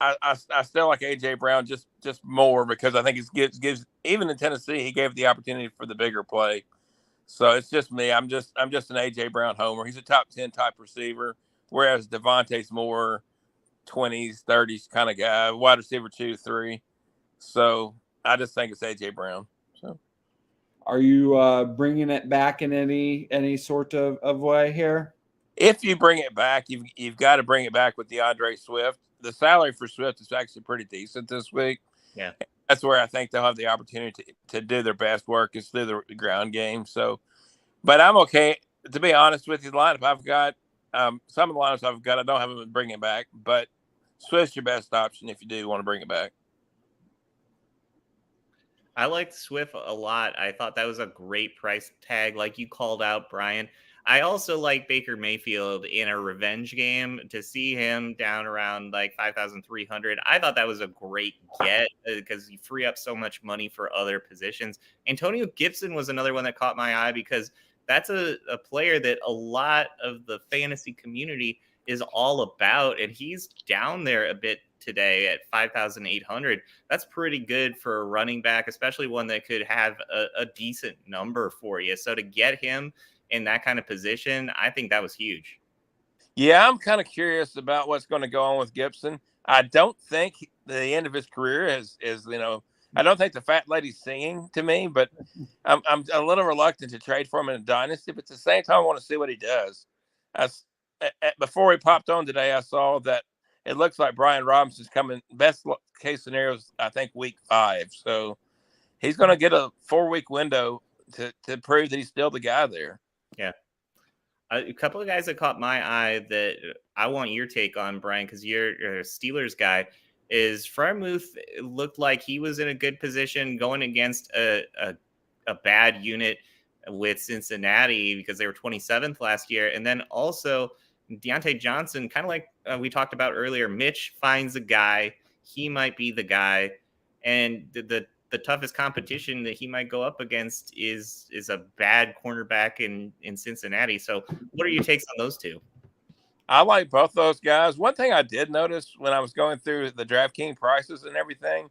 I still like AJ Brown just more because I think it gives even in Tennessee he gave the opportunity for the bigger play. So it's just me. I'm just an AJ Brown homer. He's a top 10 type receiver, whereas Devontae's more 20s, 30s kind of guy, wide receiver 2, 3. So I just think it's AJ Brown. So, are you bringing it back in any sort of way here? If you bring it back, you've got to bring it back with DeAndre Swift. The salary for Swift is actually pretty decent this week. Yeah, that's where I think they'll have the opportunity to do their best work is through the ground game. So, but I'm okay. To be honest with you, the lineup I've got, some of the lineups I've got, I don't have them bring it back, but Swift's your best option if you do want to bring it back. I liked Swift a lot. I thought that was a great price tag, like you called out, Brian. I also like Baker Mayfield in a revenge game. To see him down around like 5,300, I thought that was a great get because you free up so much money for other positions. Antonio Gibson was another one that caught my eye because that's a player that a lot of the fantasy community is all about, and he's down there a bit today at 5,800. That's pretty good for a running back, especially one that could have a decent number for you. So to get him in that kind of position, I think that was huge. Yeah, I'm kind of curious about what's going to go on with Gibson. I don't think the end of his career is I don't think the fat lady's singing to me, but I'm a little reluctant to trade for him in a dynasty. But at the same time, I want to see what he does. Before he popped on today, I saw that it looks like Brian Robinson's coming. Best case scenario is, I think, week 5. So he's going to get a 4-week window to prove that he's still the guy there. Yeah. A couple of guys that caught my eye that I want your take on, Brian, because you're a Steelers guy, is Freiermuth looked like he was in a good position going against a bad unit with Cincinnati because they were 27th last year. And then also Deontay Johnson, kind of like we talked about earlier, Mitch finds a guy, he might be the guy. And the toughest competition that he might go up against is a bad cornerback in Cincinnati. So what are your takes on those two? I like both those guys. One thing I did notice when I was going through the DraftKings prices and everything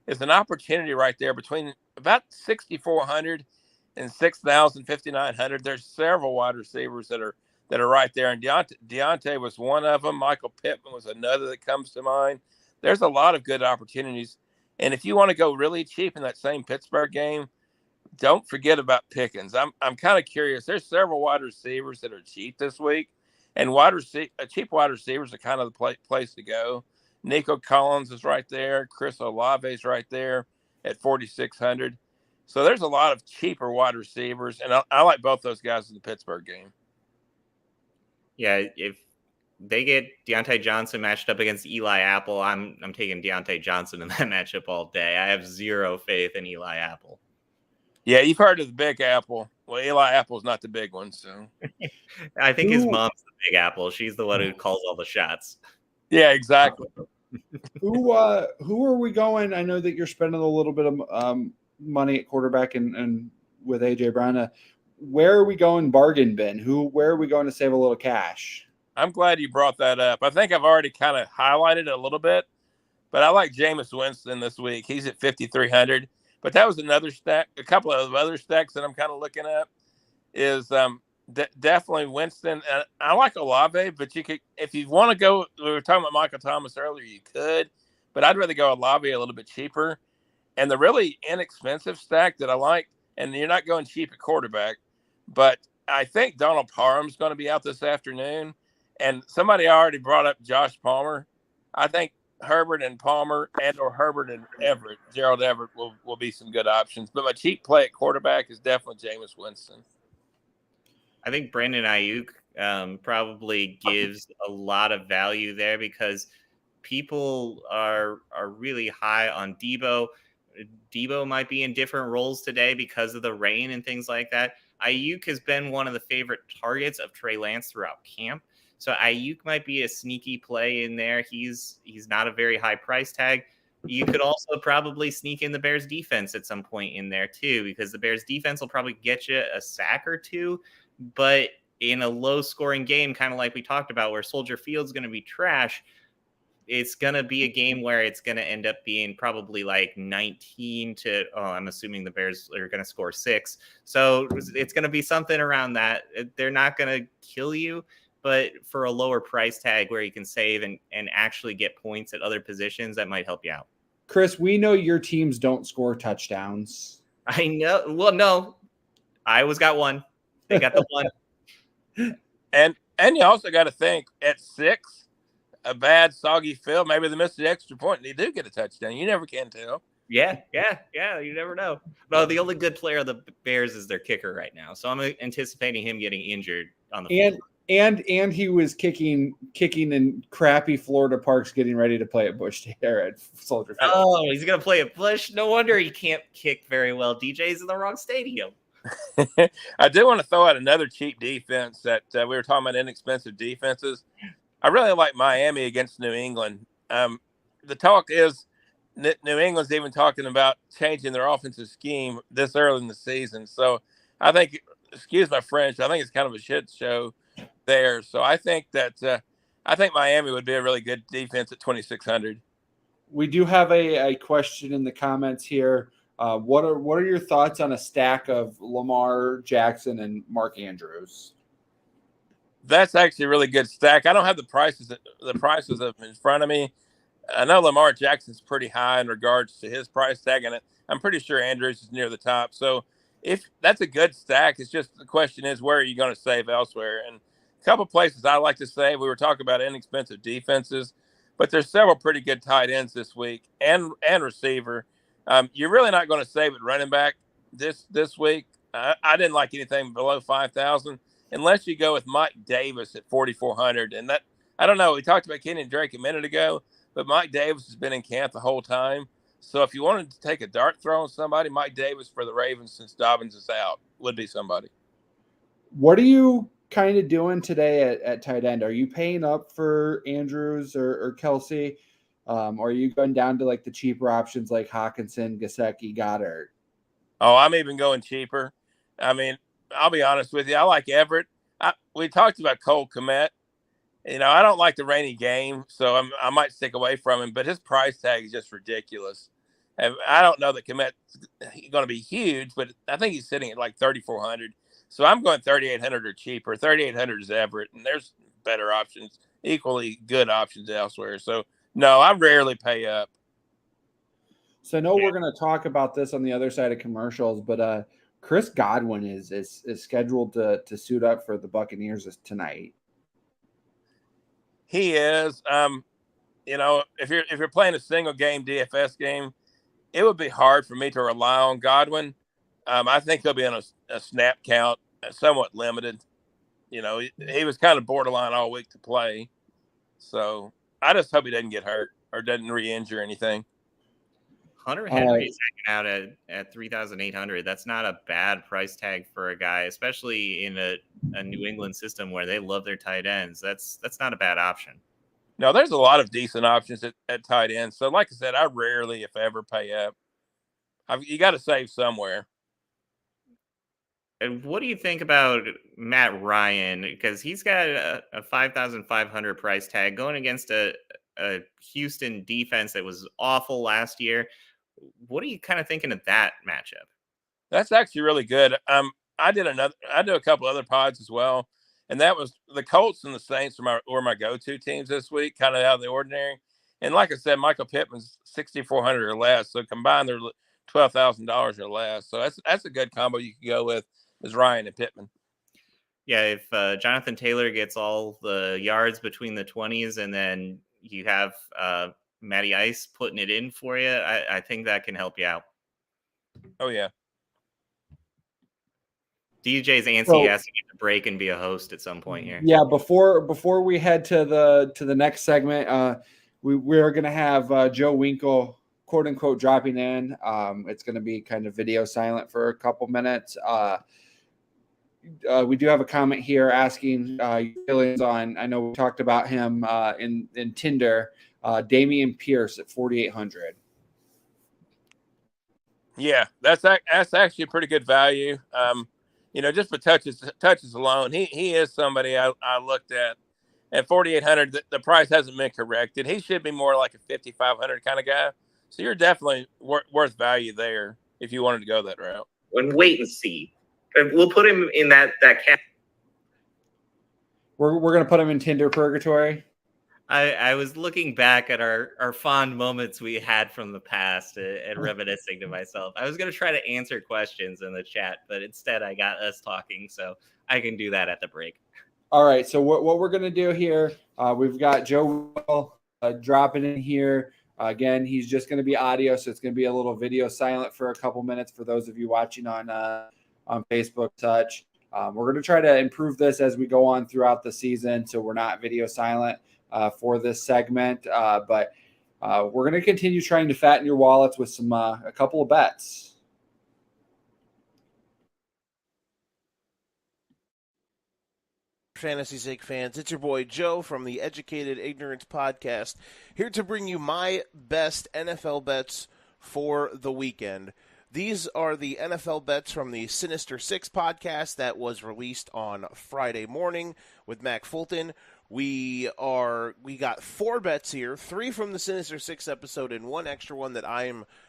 is an opportunity right there between about 6,400 and 6,500. There's several wide receivers that are right there. And Deontay was one of them. Michael Pittman was another that comes to mind. There's a lot of good opportunities. And if you want to go really cheap in that same Pittsburgh game, don't forget about Pickens. I'm kind of curious. There's several wide receivers that are cheap this week. And cheap wide receivers are kind of the place to go. Nico Collins is right there. Chris Olave is right there at 4,600. So there's a lot of cheaper wide receivers, and I like both those guys in the Pittsburgh game. Yeah, if they get Deontay Johnson matched up against Eli Apple, I'm taking Deontay Johnson in that matchup all day. I have zero faith in Eli Apple. Yeah, you've heard of the Big Apple. Well, Eli Apple's not the big one, so. I think his mom's the Big Apple. She's the one who calls all the shots. Yeah, exactly. Who are we going? I know that you're spending a little bit of money at quarterback and with AJ Brown. Where are we going bargain bin? Where are we going to save a little cash? I'm glad you brought that up. I think I've already kind of highlighted it a little bit, but I like Jameis Winston this week. He's at 5,300. But that was another stack. A couple of other stacks that I'm kind of looking at is definitely Winston. I like Olave, but you could, if you want to go, we were talking about Michael Thomas earlier, you could, but I'd rather go Olave a little bit cheaper. And the really inexpensive stack that I like, and you're not going cheap at quarterback, but I think Donald Parham's going to be out this afternoon. And somebody already brought up Josh Palmer. I think Herbert and Palmer or Herbert and Gerald Everett will be some good options. But my cheap play at quarterback is definitely Jameis Winston. I think Brandon Ayuk probably gives a lot of value there because people are really high on Debo. Debo might be in different roles today because of the rain and things like that. Ayuk has been one of the favorite targets of Trey Lance throughout camp. So Ayuk might be a sneaky play in there. He's not a very high price tag. You could also probably sneak in the Bears defense at some point in there too, because the Bears defense will probably get you a sack or two. But in a low scoring game, kind of like we talked about, where Soldier Field's going to be trash, it's going to be a game where it's going to end up being probably like 19 to, I'm assuming the Bears are going to score 6. So it's going to be something around that. They're not going to kill you, but for a lower price tag where you can save and actually get points at other positions, that might help you out. Chris, we know your teams don't score touchdowns. I know. Well, no, Iowa's got one. They got the one. And you also got to think at 6, a bad soggy field, maybe they missed the extra point and they do get a touchdown. You never can tell. Yeah. You never know. Well, the only good player of the Bears is their kicker right now, so I'm anticipating him getting injured on the field. And he was kicking in crappy Florida parks, getting ready to play at Busch at Soldier Field. Oh, he's gonna play at Busch. No wonder he can't kick very well. DJ's in the wrong stadium. I do want to throw out another cheap defense that we were talking about, inexpensive defenses. I really like Miami against New England. The talk is New England's even talking about changing their offensive scheme this early in the season. So I think, excuse my French, I think it's kind of a shit show there. So I think that I think Miami would be a really good defense at 2,600. We do have a question in the comments here. What are your thoughts on a stack of Lamar Jackson and Mark Andrews? That's actually a really good stack. I don't have the prices of them in front of me. I know Lamar Jackson's pretty high in regards to his price tag, and I'm pretty sure Andrews is near the top. So if that's a good stack, it's just the question is, where are you going to save elsewhere? And a couple places I like to save. We were talking about inexpensive defenses, but there's several pretty good tight ends this week and receiver. You're really not going to save at running back this week. I didn't like anything below 5,000 unless you go with Mike Davis at 4,400. And that, I don't know. We talked about Keenan Drake a minute ago, but Mike Davis has been in camp the whole time. So if you wanted to take a dart throw on somebody, Mike Davis for the Ravens, since Dobbins is out, would be somebody. What are you kind of doing today at tight end? Are you paying up for Andrews or Kelsey? Or are you going down to like the cheaper options like Hawkinson, Gesicki, Goddard? Oh, I'm even going cheaper. I mean, I'll be honest with you. I like Everett. We talked about Cole Kmet. I don't like the rainy game, so I might stick away from him. But his price tag is just ridiculous. And I don't know that Kmet's going to be huge, but I think he's sitting at like 3,400. So I'm going 3,800 or cheaper. 3,800 is Everett, and there's better options, equally good options elsewhere. So no, I rarely pay up. So I know we're going to talk about this on the other side of commercials, but Chris Godwin is scheduled to suit up for the Buccaneers tonight. He is. If you're playing a single game DFS game, it would be hard for me to rely on Godwin. I think he'll be on a snap count, somewhat limited. He was kind of borderline all week to play. So I just hope he doesn't get hurt or doesn't re-injure anything. Hunter Henry is hanging out at 3,800. That's not a bad price tag for a guy, especially in a New England system where they love their tight ends. That's not a bad option. No, there's a lot of decent options at tight end. So like I said, I rarely, if ever, pay up. You got to save somewhere. And what do you think about Matt Ryan? Because he's got a 5,500 price tag going against a Houston defense that was awful last year. What are you kind of thinking of that matchup? That's actually really good. I do a couple other pods as well, and that was the Colts and the Saints were my go-to teams this week, kind of out of the ordinary. And like I said, Michael Pittman's 6,400 or less, so combined they're $12,000 or less. So that's a good combo you can go with, is Ryan and Pittman. Yeah, if Jonathan Taylor gets all the yards between the 20s, and then you have Matty Ice putting it in for you, I think that can help you out. Oh, yeah. DJ's antsy So- has to get the break and be a host at some point here. Yeah, before we head to the next segment, we're gonna have Joe Winkle, quote unquote, dropping in. It's gonna be kind of video silent for a couple minutes. We do have a comment here asking feelings on. I know we talked about him in Tinder. Damian Pierce at 4,800. Yeah, that's actually a pretty good value. Just for touches alone, he is somebody I looked at 4,800. The price hasn't been corrected. He should be more like a 5,500 kind of guy. So you're definitely worth value there if you wanted to go that route. And wait and see. We'll put him in that cap. We're gonna put him in Tinder purgatory. I was looking back at our fond moments we had from the past and reminiscing to myself. I was going to try to answer questions in the chat, but instead I got us talking, so I can do that at the break. All right, so what we're going to do here, we've got Joe dropping in here. Again, he's just going to be audio, so it's going to be a little video silent for a couple minutes for those of you watching on Facebook such. We're going to try to improve this as we go on throughout the season, so we're not video silent for this segment. But we're going to continue trying to fatten your wallets with a couple of bets. Fantasy Sake fans, it's your boy Joe from the Educated Ignorance Podcast, here to bring you my best NFL bets for the weekend. These are the NFL bets from the Sinister Six podcast that was released on Friday morning with Mac Fulton. We got 4 bets here, 3 from the Sinister Six episode and 1 extra one that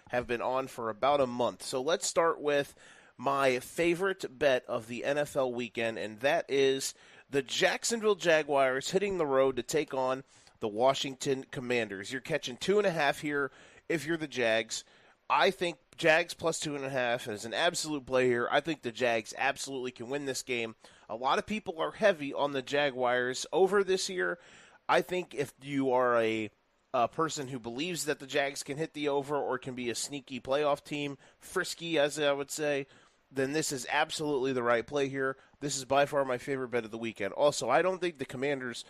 have been on for about a month. So let's start with my favorite bet of the NFL weekend, and that is the Jacksonville Jaguars hitting the road to take on the Washington Commanders. You're catching 2.5 here if you're the Jags. I think Jags plus 2.5 is an absolute play here. I think the Jags absolutely can win this game. A lot of people are heavy on the Jaguars over this year. I think if you are a person who believes that the Jags can hit the over or can be a sneaky playoff team, frisky as I would say, then this is absolutely the right play here. This is by far my favorite bet of the weekend. Also, I don't think the Commanders,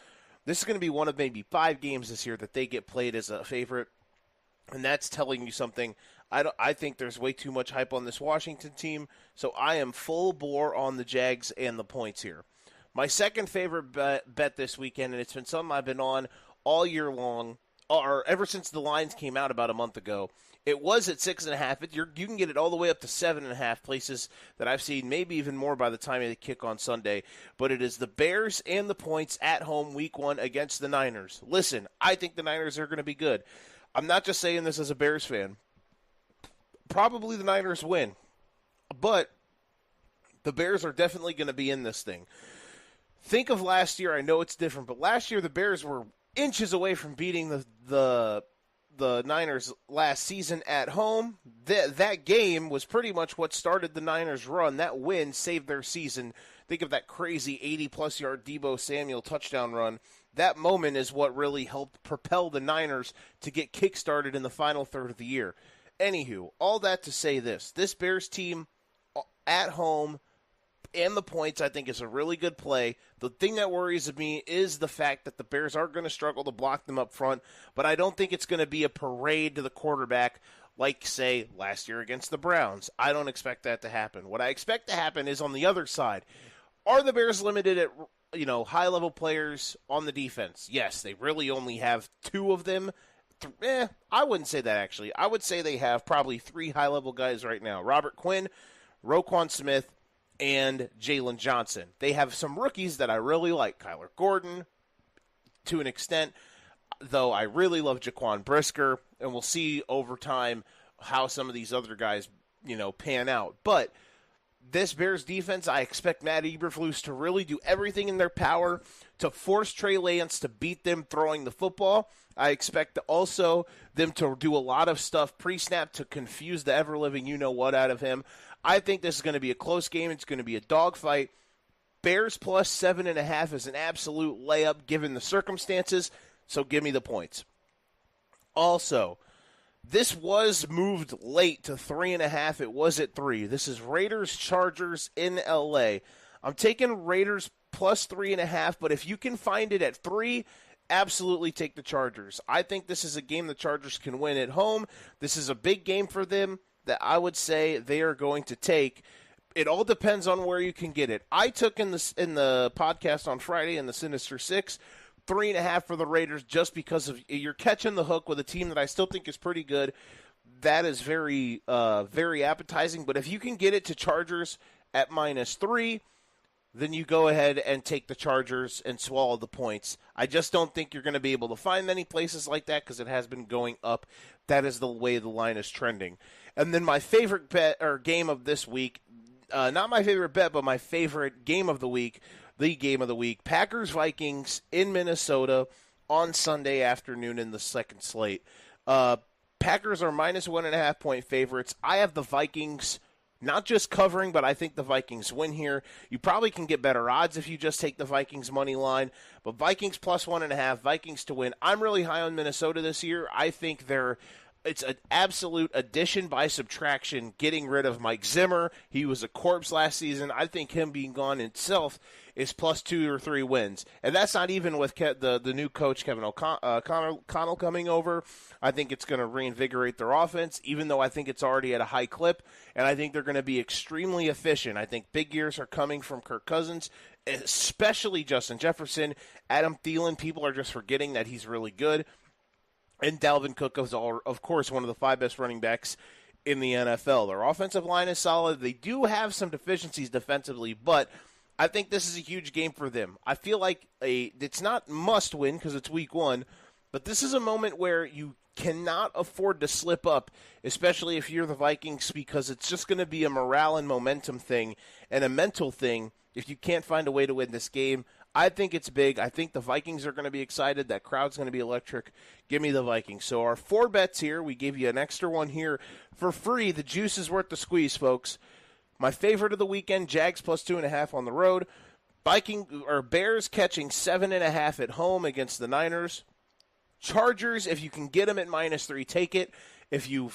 this is going to be one of maybe 5 games this year that they get played as a favorite, and that's telling you something. I think there's way too much hype on this Washington team, so I am full bore on the Jags and the points here. My second favorite bet this weekend, and it's been something I've been on all year long, or ever since the lines came out about a month ago. It was at 6.5. You can get it all the way up to 7.5 places that I've seen, maybe even more by the time they kick on Sunday. But it is the Bears and the points at home week 1 against the Niners. Listen, I think the Niners are going to be good. I'm not just saying this as a Bears fan. Probably the Niners win. But the Bears are definitely going to be in this thing. Think of last year. I know it's different, but last year the Bears were inches away from beating the Niners last season at home. That game was pretty much what started the Niners' run. That win saved their season. Think of that crazy 80-plus yard Deebo Samuel touchdown run. That moment is what really helped propel the Niners to get kickstarted in the final third of the year. Anywho, all that to say this Bears team at home and the points I think is a really good play. The thing that worries me is the fact that the Bears are going to struggle to block them up front, but I don't think it's going to be a parade to the quarterback like, say, last year against the Browns. I don't expect that to happen. What I expect to happen is on the other side. Are the Bears limited at high-level players on the defense? Yes, they really only have 2 of them. I wouldn't say that, actually. I would say they have probably 3 high-level guys right now. Robert Quinn, Roquan Smith, and Jalen Johnson. They have some rookies that I really like. Kyler Gordon, to an extent, though I really love Jaquan Brisker, and we'll see over time how some of these other guys, pan out. But this Bears defense, I expect Matt Eberflus to really do everything in their power to force Trey Lance to beat them throwing the football. I expect also them to do a lot of stuff pre-snap to confuse the ever-living you-know-what out of him. I think this is going to be a close game. It's going to be a dogfight. Bears plus 7.5 is an absolute layup given the circumstances, so give me the points. Also, This was moved late to 3.5. It was at 3. This is Raiders-Chargers in L.A. I'm taking Raiders plus 3.5, but if you can find it at 3, absolutely take the Chargers. I think this is a game the Chargers can win at home. This is a big game for them that I would say they are going to take. It all depends on where you can get it. I took in the podcast on Friday in the Sinister Six, 3.5 for the Raiders, just because of you're catching the hook with a team that I still think is pretty good. That is very, very appetizing. But if you can get it to Chargers at -3, then you go ahead and take the Chargers and swallow the points. I just don't think you're going to be able to find many places like that because it has been going up. That is the way the line is trending. And then my favorite bet or game of this week, not my favorite bet, but my favorite game of the week, Packers-Vikings in Minnesota on Sunday afternoon in the second slate. Packers are -1.5 point favorites. I have the Vikings not just covering, but I think the Vikings win here. You probably can get better odds if you just take the Vikings money line, but Vikings plus 1.5, Vikings to win. I'm really high on Minnesota this year. I think it's an absolute addition by subtraction, getting rid of Mike Zimmer. He was a corpse last season. I think him being gone itself is plus 2 or 3 wins. And that's not even with the new coach, Kevin O'Connell, coming over. I think it's going to reinvigorate their offense, even though I think it's already at a high clip. And I think they're going to be extremely efficient. I think big years are coming from Kirk Cousins, especially Justin Jefferson. Adam Thielen, people are just forgetting that he's really good. And Dalvin Cook is, of course, one of the 5 best running backs in the NFL. Their offensive line is solid. They do have some deficiencies defensively, but I think this is a huge game for them. I feel like it's not must win because it's week 1, but this is a moment where you cannot afford to slip up, especially if you're the Vikings, because it's just going to be a morale and momentum thing and a mental thing if you can't find a way to win this game. I think it's big. I think the Vikings are going to be excited. That crowd's going to be electric. Give me the Vikings. So our 4 bets here, we gave you an extra one here for free. The juice is worth the squeeze, folks. My favorite of the weekend, Jags plus 2.5 on the road. Bears catching 7.5 at home against the Niners. Chargers, if you can get them at -3, take it. If you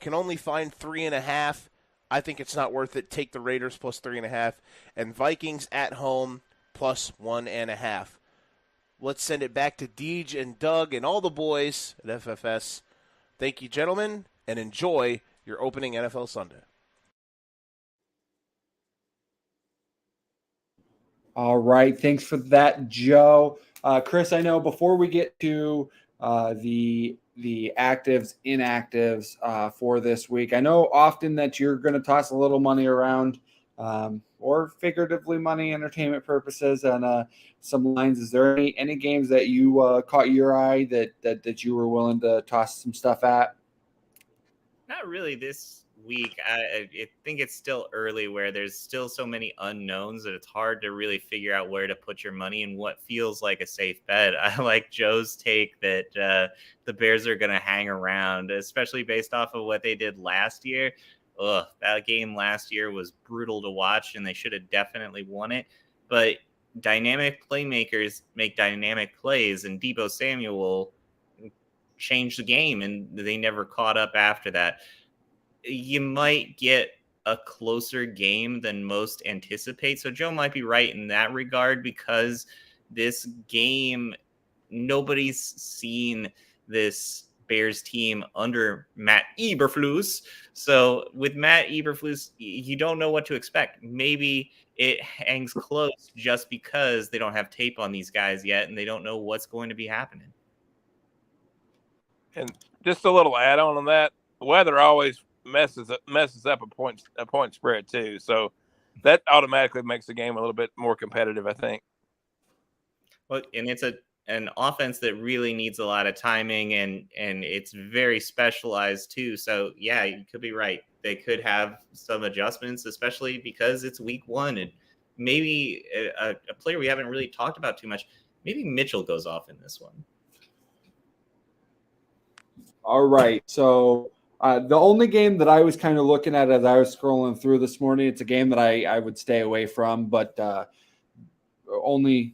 can only find 3.5, I think it's not worth it. Take the Raiders plus 3.5. And Vikings at home plus 1.5. Let's send it back to Deej and Doug and all the boys at FFS. Thank you, gentlemen, and enjoy your opening NFL Sunday. All right. Thanks for that, Joe. Chris, I know before we get to the actives, inactives for this week, I know often that you're going to toss a little money around or figuratively money, entertainment purposes, and some lines. Is there any games that you caught your eye that you were willing to toss some stuff at? Not really this week. I think it's still early where there's still so many unknowns that it's hard to really figure out where to put your money and what feels like a safe bet. I like Joe's take that the Bears are going to hang around, especially based off of what they did last year. That game last year was brutal to watch, and they should have definitely won it. But dynamic playmakers make dynamic plays, and Deebo Samuel changed the game, and they never caught up after that. You might get a closer game than most anticipate. So Joe might be right in that regard, because this game, nobody's seen this Bears team under Matt Eberflus. So with Matt Eberflus, you don't know what to expect. Maybe it hangs close just because they don't have tape on these guys yet, and they don't know what's going to be happening. And just a little add-on that, weather always messes up a point spread too. So that automatically makes the game a little bit more competitive, I think. Well, and it's an offense that really needs a lot of timing, and it's very specialized too. So yeah, you could be right. They could have some adjustments, especially because it's week 1, and maybe a player we haven't really talked about too much. Maybe Mitchell goes off in this one. All right. So the only game that I was kind of looking at as I was scrolling through this morning, it's a game that I would stay away from, but only,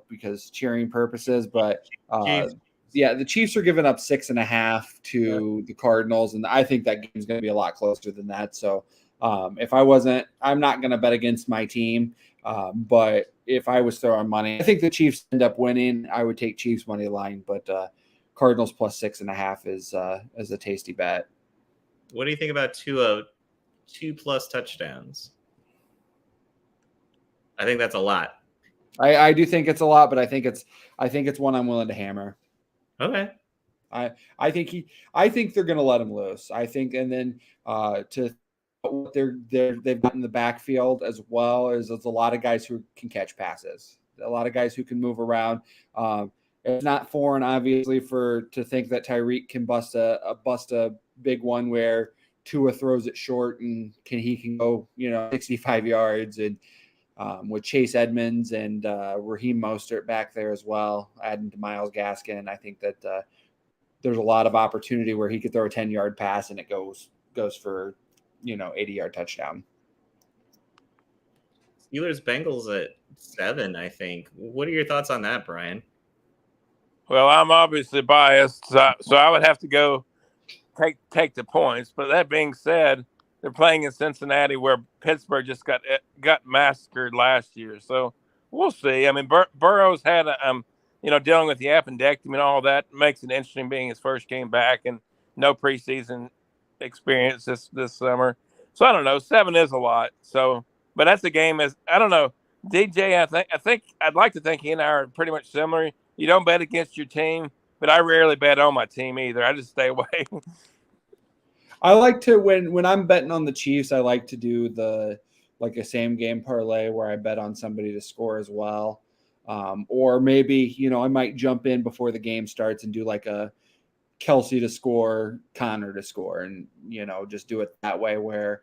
because cheering purposes. But the Chiefs are giving up 6.5 to the Cardinals, and I think that game's going to be a lot closer than that. So if I wasn't, I'm not going to bet against my team. But if I was throwing money, I think the Chiefs end up winning. I would take Chiefs money line, but Cardinals plus 6.5 is a tasty bet. What do you think about 2+ touchdowns? I think that's a lot. I do think it's a lot, but I think it's one I'm willing to hammer. Okay. I think they're going to let him loose. I think, and then to what they've got in the backfield as well is there's a lot of guys who can catch passes, a lot of guys who can move around. It's not foreign, obviously, to think that Tyreek can bust a big one where Tua throws it short and he can go 65 yards, and with Chase Edmonds and Raheem Mostert back there as well, adding to Myles Gaskin, I think that there's a lot of opportunity where he could throw a 10-yard pass and it goes for 80-yard touchdown. Steelers Bengals at 7, I think. What are your thoughts on that, Brian? Well, I'm obviously biased, so I would have to go take the points. But that being said, they're playing in Cincinnati, where Pittsburgh just got massacred last year. So we'll see. I mean, Burrow's had dealing with the appendectomy and all that makes it interesting, being his first game back and no preseason experience this summer. So I don't know. 7 is a lot. So, but that's a game I don't know. DJ, I think I'd like to think he and I are pretty much similar. You don't bet against your team, but I rarely bet on my team either. I just stay away. I like to when I'm betting on the Chiefs, I like to do a same game parlay where I bet on somebody to score as well. Or maybe, I might jump in before the game starts and do like a Kelsey to score, Connor to score, and, just do it that way where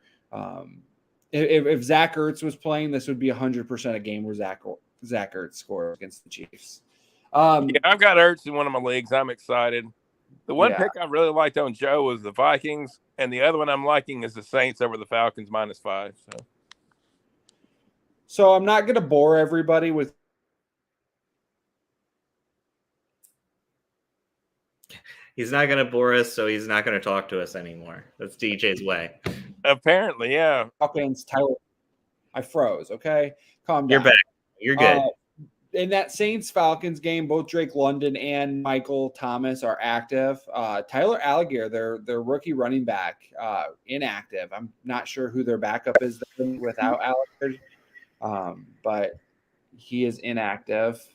if Zach Ertz was playing, this would be 100% a game where Zach Ertz scores against the Chiefs. I've got Ertz in one of my leagues. I'm excited. The one pick I really liked on Joe was the Vikings, and the other one I'm liking is the Saints over the Falcons -5. So I'm not going to bore everybody with. He's not going to bore us, so he's not going to talk to us anymore. That's DJ's way. Apparently, yeah. Falcons, Tyler. I froze. Okay, calm down. You're back. You're good. In that Saints-Falcons game, both Drake London and Michael Thomas are active. Tyler Algier, their rookie running back, inactive. I'm not sure who their backup is without Algier, but he is inactive.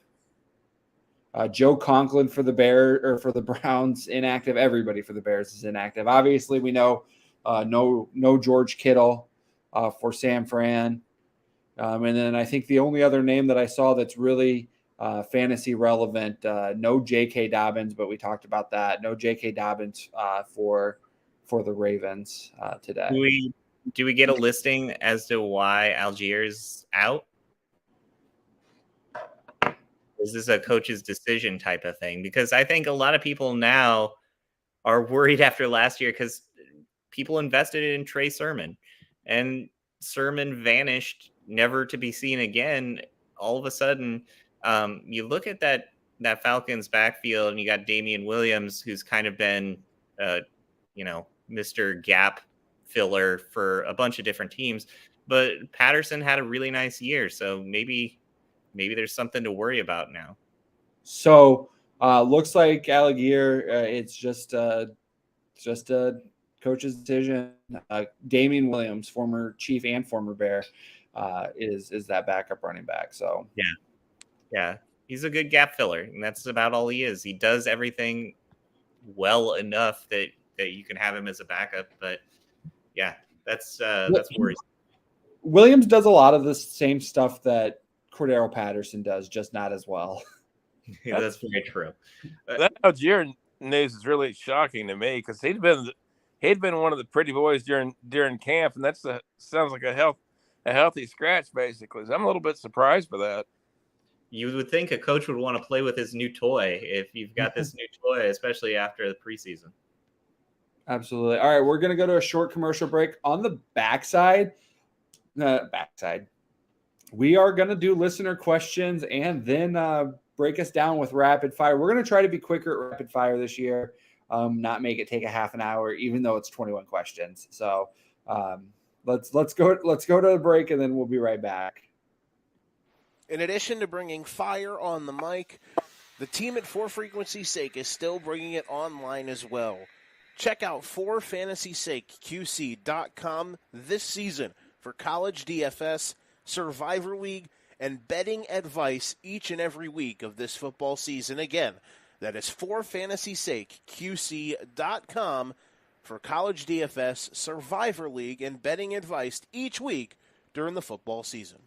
Joe Conklin for the Browns, inactive. Everybody for the Bears is inactive. Obviously, we know no George Kittle for San Fran. And then I think the only other name that I saw that's really fantasy relevant, no J.K. Dobbins, but we talked about that. No J.K. Dobbins for the Ravens today. Do we get a listing as to why Algier's out? Is this a coach's decision type of thing? Because I think a lot of people now are worried after last year because people invested in Trey Sermon, and Sermon vanished, never to be seen again. All of a sudden, you look at that Falcons backfield, and you got Damian Williams, who's kind of been, Mr. Gap filler for a bunch of different teams. But Patterson had a really nice year, so maybe there's something to worry about now. So looks like Algier, it's just a coach's decision. Damian Williams, former Chief and former Bear, is that backup running back. So yeah, he's a good gap filler, and that's about all he is. He does everything well enough that you can have him as a backup. But yeah, that's worrisome. Williams does a lot of the same stuff that Cordero Patterson does, just not as well. Yeah, that's very true. That Algier news is really shocking to me because he'd been one of the pretty boys during camp, and sounds like a healthy scratch basically. So I'm a little bit surprised by that. You would think a coach would want to play with his new toy if you've got this new toy, especially after the preseason. Absolutely. All right, we're going to go to a short commercial break. On the backside, we are going to do listener questions and then break us down with rapid fire. We're going to try to be quicker at rapid fire this year, not make it take a half an hour, even though it's 21 questions. So let's go to the break, and then we'll be right back. In addition to bringing fire on the mic, the team at 4FrequencySake is still bringing it online as well. Check out 4FantasySakeQC.com this season for college DFS, Survivor League, and betting advice each and every week of this football season. Again, that is 4FantasySakeQC.com for college DFS, Survivor League, and betting advice each week during the football season.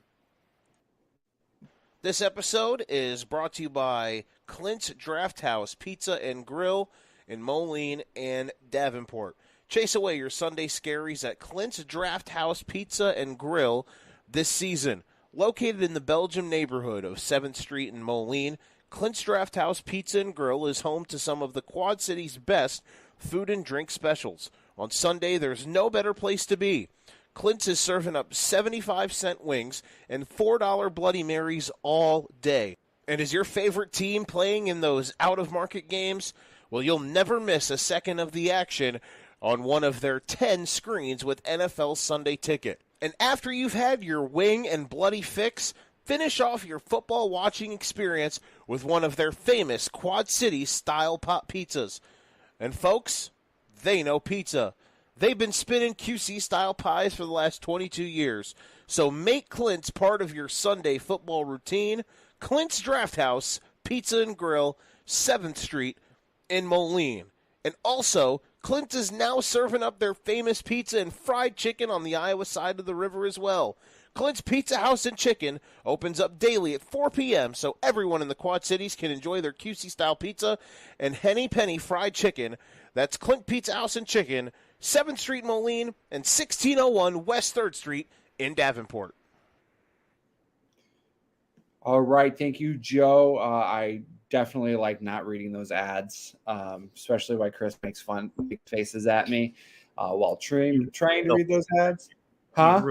This episode is brought to you by Clint's Drafthouse Pizza and Grill in Moline and Davenport. Chase away your Sunday scaries at Clint's Drafthouse Pizza and Grill this season. Located in the Belgium neighborhood of 7th Street in Moline, Clint's Drafthouse Pizza and Grill is home to some of the Quad City's best food and drink specials. On Sunday, there's no better place to be. Clint's is serving up 75-cent wings and $4 Bloody Marys all day. And is your favorite team playing in those out-of-market games? Well, you'll never miss a second of the action on one of their 10 screens with NFL Sunday Ticket. And after you've had your wing and bloody fix, finish off your football watching experience with one of their famous Quad City style pop pizzas. And folks, they know pizza. They've been spinning QC style pies for the last 22 years. So make Clint's part of your Sunday football routine. Clint's Drafthouse Pizza and Grill, 7th Street in Moline. And also, Clint is now serving up their famous pizza and fried chicken on the Iowa side of the river as well. Clint's Pizza House and Chicken opens up daily at 4 p.m. so everyone in the Quad Cities can enjoy their QC-style pizza and Henny Penny fried chicken. That's Clint Pizza House and Chicken, 7th Street in Moline and 1601 West 3rd Street in Davenport. All right. Thank you, Joe. I definitely like not reading those ads, especially why Chris makes fun big faces at me while trying to read those ads. Huh?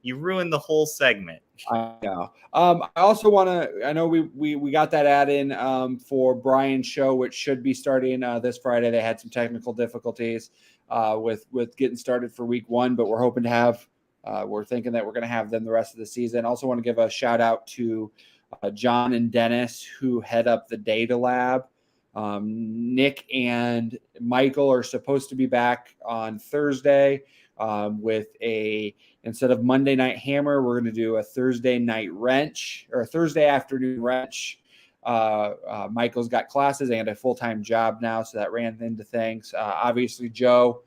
You ruined the whole segment. I know. I also want to. I know we got that ad in for Brian's show, which should be starting this Friday. They had some technical difficulties with getting started for week 1, but we're hoping to have. We're thinking that we're going to have them the rest of the season. Also want to give a shout out to John and Dennis, who head up the data lab. Nick and Michael are supposed to be back on Thursday with instead of Monday Night Hammer, we're going to do a Thursday night wrench or a Thursday afternoon wrench. Michael's got classes and a full-time job now, so that ran into things. Obviously, Joe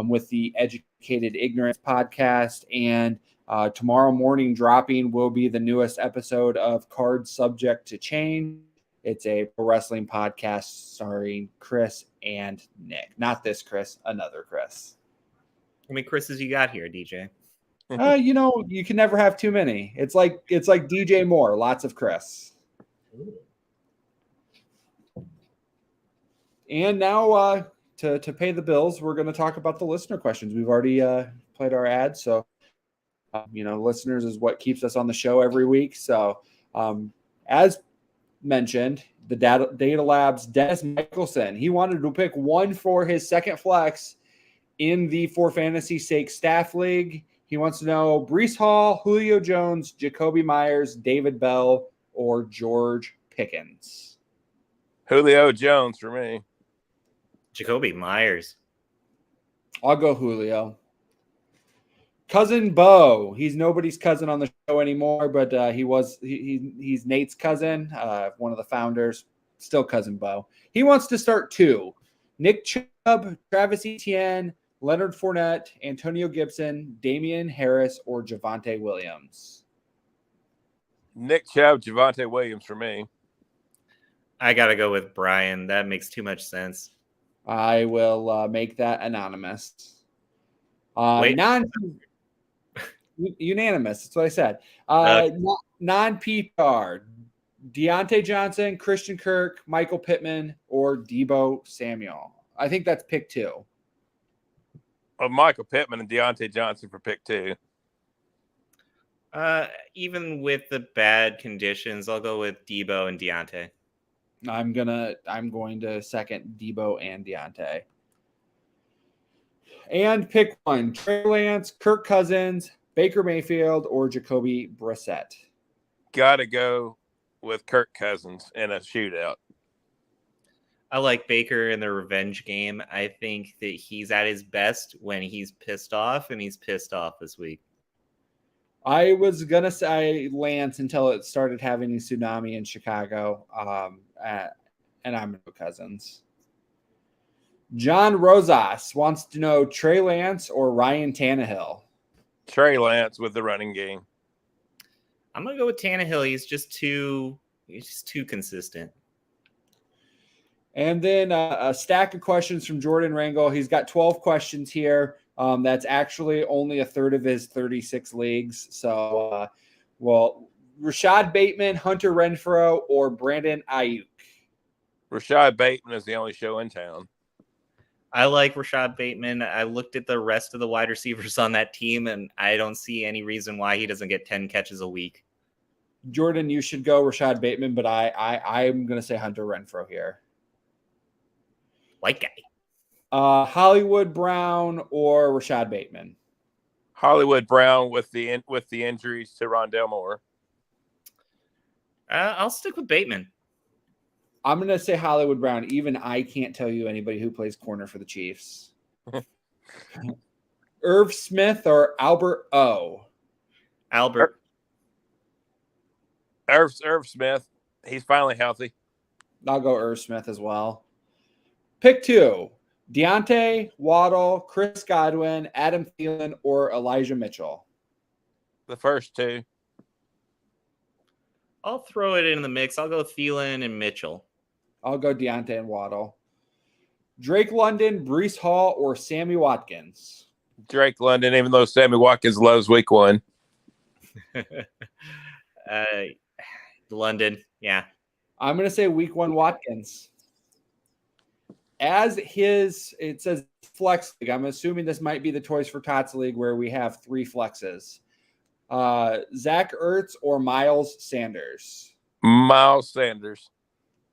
with the Educated Ignorance podcast, and tomorrow morning dropping will be the newest episode of Cards Subject to Change. It's a pro wrestling podcast starring Chris and Nick. Not this Chris, another Chris. How many Chris's you got here, DJ? You can never have too many. It's like DJ Moore, lots of Chris. And now to pay the bills, we're going to talk about the listener questions. We've already played our ads, so listeners is what keeps us on the show every week. So as mentioned, the Data Labs Dennis Michelson, he wanted to pick one for his second flex in the For Fantasy's Sake Staff League. He wants to know Breece Hall, Julio Jones, Jacoby Myers, David Bell, or George Pickens. Julio Jones for me. Jacoby Myers. I'll go Julio. Cousin Bo. He's nobody's cousin on the show anymore, but he's Nate's cousin, one of the founders. Still Cousin Bo. He wants to start 2. Nick Chubb, Travis Etienne, Leonard Fournette, Antonio Gibson, Damian Harris, or Javonte Williams. Nick Chubb, Javonte Williams for me. I got to go with Brian. That makes too much sense. I will make that anonymous. Unanimous. That's what I said. Non-PPR. Deontay Johnson, Christian Kirk, Michael Pittman, or Deebo Samuel. I think that's pick 2. Michael Pittman and Deontay Johnson for pick 2. Even with the bad conditions, I'll go with Debo and Deontay. I'm going to second Debo and Deontay. And pick one: Trey Lance, Kirk Cousins, Baker Mayfield, or Jacoby Brissett. Gotta go with Kirk Cousins in a shootout. I like Baker in the revenge game. I think that he's at his best when he's pissed off, and he's pissed off this week. I was going to say Lance until it started having a tsunami in Chicago, and I'm going to go Cousins. John Rosas wants to know Trey Lance or Ryan Tannehill. Trey Lance with the running game. I'm going to go with Tannehill. He's just too consistent. And then a stack of questions from Jordan Rangel. He's got 12 questions here. That's actually only a third of his 36 leagues. So, Rashad Bateman, Hunter Renfrow, or Brandon Ayuk? Rashad Bateman is the only show in town. I like Rashad Bateman. I looked at the rest of the wide receivers on that team, and I don't see any reason why he doesn't get 10 catches a week. Jordan, you should go Rashad Bateman, but I'm going to say Hunter Renfrow here. White guy. Hollywood Brown or Rashad Bateman? Hollywood Brown with the injuries to Rondell Moore. I'll stick with Bateman. I'm going to say Hollywood Brown. Even I can't tell you anybody who plays corner for the Chiefs. Irv Smith or Albert O? Albert. Irv Smith. He's finally healthy. I'll go Irv Smith as well. Pick two: Deontay, Waddle, Chris Godwin, Adam Thielen, or Elijah Mitchell. The first two. I'll throw it in the mix. I'll go Thielen and Mitchell. I'll go Deontay and Waddle. Drake London, Breece Hall, or Sammy Watkins? Drake London, even though Sammy Watkins loves week one. London, yeah. I'm going to say week one Watkins. It says flex league. I'm assuming this might be the Toys for Tots league where we have 3 flexes. Zach Ertz or Miles Sanders? Miles Sanders.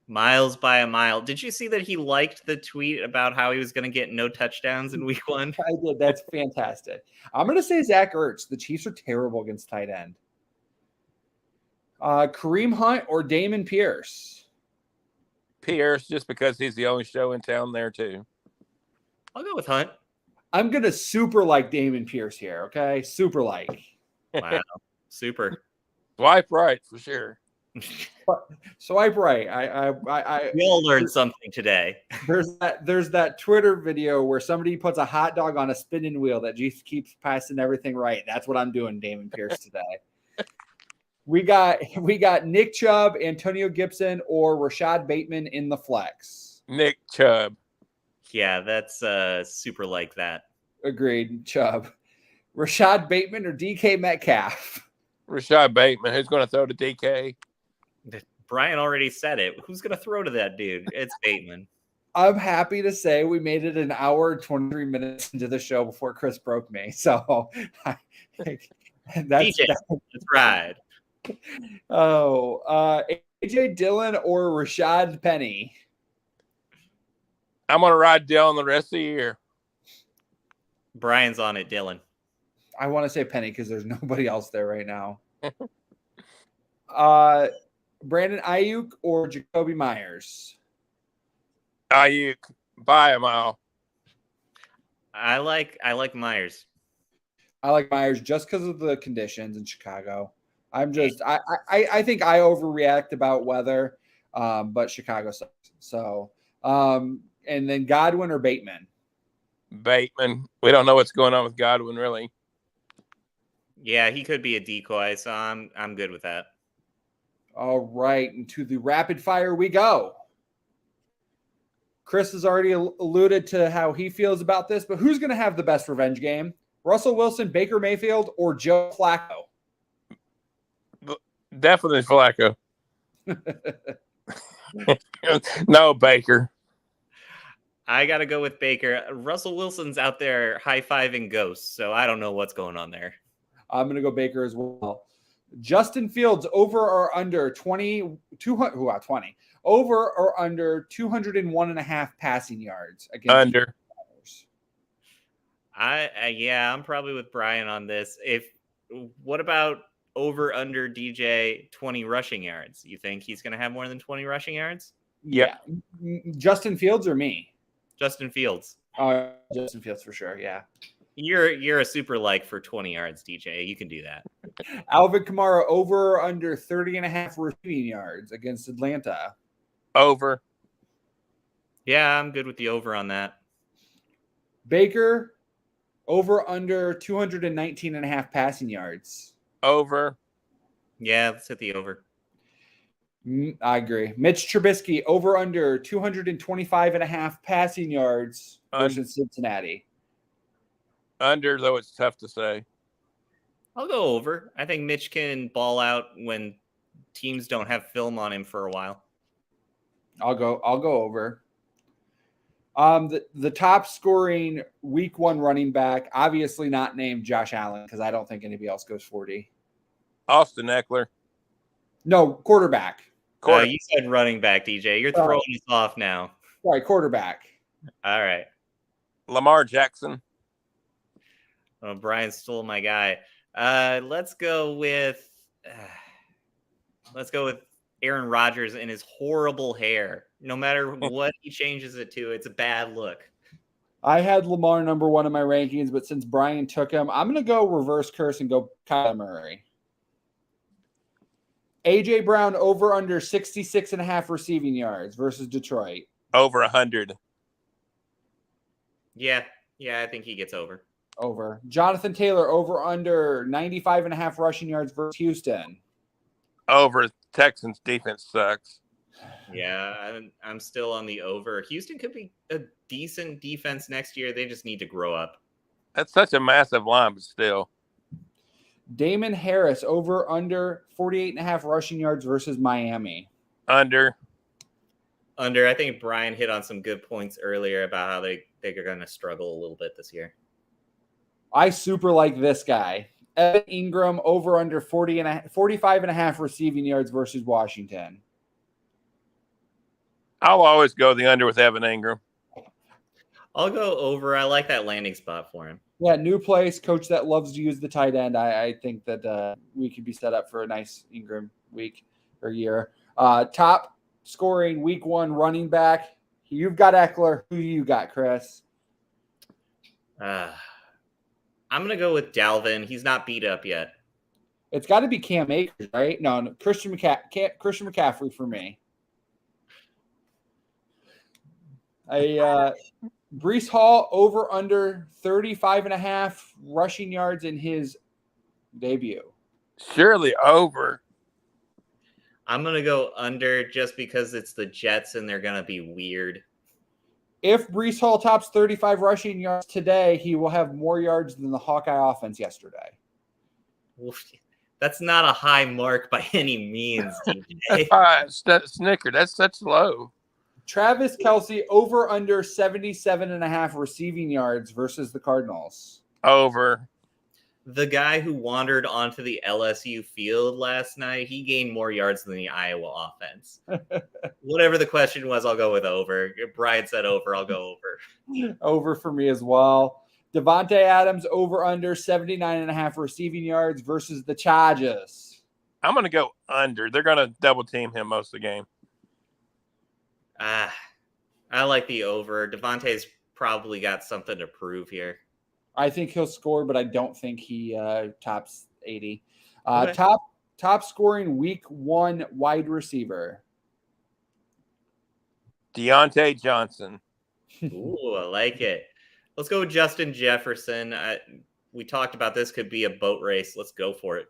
Miles by a mile. Did you see that he liked the tweet about how he was going to get no touchdowns in week one? I did. That's fantastic. I'm going to say Zach Ertz. The Chiefs are terrible against tight end. Kareem Hunt or Damian Pierce? Pierce, just because he's the only show in town there too. I'll go with Hunt. I'm going to super like Damian Pierce here, okay? Super like. Wow. Super. Swipe right for sure. Swipe right. I we all learned something today. There's that Twitter video where somebody puts a hot dog on a spinning wheel that just keeps passing everything right. That's what I'm doing, Damian Pierce, today. We got Nick Chubb, Antonio Gibson, or Rashad Bateman in the flex. Nick Chubb. Yeah, that's super like that. Agreed, Chubb. Rashad Bateman or DK Metcalf? Rashad Bateman. Who's going to throw to DK? Brian already said it. Who's going to throw to that dude? It's Bateman. I'm happy to say we made it an hour and 23 minutes into the show before Chris broke me. So that's right. AJ Dillon or Rashad Penny? I'm going to ride Dillon the rest of the year. Brian's on it, Dillon. I want to say Penny because there's nobody else there right now. Brandon Ayuk or Jacoby Myers? Ayuk by a mile. I like Myers. I like Myers just because of the conditions in Chicago. I think I overreact about weather, but Chicago sucks. So, and then Godwin or Bateman? Bateman. We don't know what's going on with Godwin, really. Yeah, he could be a decoy, so I'm good with that. All right, into the rapid fire we go. Chris has already alluded to how he feels about this, but who's going to have the best revenge game? Russell Wilson, Baker Mayfield, or Joe Flacco? Definitely Flacco. No, Baker. I got to go with Baker. Russell Wilson's out there high-fiving ghosts, so I don't know what's going on there. I'm going to go Baker as well. Justin Fields over or under 200, over or under 201.5 passing yards against Under. I'm probably with Brian on this. What about over under DJ 20 rushing yards? You think he's going to have more than 20 rushing yards? Yeah. Justin Fields or me? Justin Fields. Justin Fields for sure. Yeah. You're a super like for 20 yards, DJ. You can do that. Alvin Kamara over or under 30.5 receiving yards against Atlanta. Over. Yeah, I'm good with the over on that. Baker over under 219.5 passing yards. Over. Yeah, let's hit the over. I agree. Mitch Trubisky over under 225.5 passing yards versus Cincinnati. Under, though it's tough to say. I'll go over. I think Mitch can ball out when teams don't have film on him for a while. I'll go over. The top scoring week 1 running back, obviously not named Josh Allen because I don't think anybody else goes 40. Austin Eckler. No, quarterback. You said running back, DJ. You're throwing us off now. Sorry, quarterback. All right. Lamar Jackson. Oh, Brian stole my guy. Let's go with Aaron Rodgers and his horrible hair. No matter what he changes it to, it's a bad look. I had Lamar number 1 in my rankings, but since Brian took him, I'm going to go reverse curse and go Kyler Murray. A.J. Brown over under 66.5 receiving yards versus Detroit. Over 100. Yeah, I think he gets over. Over. Jonathan Taylor over under 95.5 rushing yards versus Houston. Over. Texans defense sucks. Yeah, I'm still on the over. Houston could be a decent defense next year. They just need to grow up. That's such a massive line, but still. Damon Harris over under 48.5 rushing yards versus Miami. Under. I think Brian hit on some good points earlier about how they're going to struggle a little bit this year. I super like this guy. Evan Ingram over under 45.5 receiving yards versus Washington. I'll always go the under with Evan Ingram. I'll go over. I like that landing spot for him. Yeah, new place, coach that loves to use the tight end. I think that we could be set up for a nice Ingram week or year. Top scoring week 1 running back. You've got Eckler. Who you got, Chris? I'm going to go with Dalvin. He's not beat up yet. It's got to be Cam Akers, right? No, Christian McCaffrey for me. Breece Hall over under 35.5 rushing yards in his debut. Surely over. I'm going to go under just because it's the Jets and they're going to be weird. If Breece Hall tops 35 rushing yards today, he will have more yards than the Hawkeye offense yesterday. That's not a high mark by any means, DJ. Snicker, that's such low. Travis Kelce over under 77.5 receiving yards versus the Cardinals. Over. The guy who wandered onto the LSU field last night, he gained more yards than the Iowa offense. Whatever the question was, I'll go with over. If Brian said over, I'll go over. Over for me as well. Devontae Adams over under 79.5 receiving yards versus the Chargers. I'm going to go under. They're going to double team him most of the game. I like the over. Devontae's probably got something to prove here. I think he'll score, but I don't think he tops 80. Okay. Top scoring week 1 wide receiver. Deontay Johnson. Ooh, I like it. Let's go with Justin Jefferson. We talked about this could be a boat race. Let's go for it.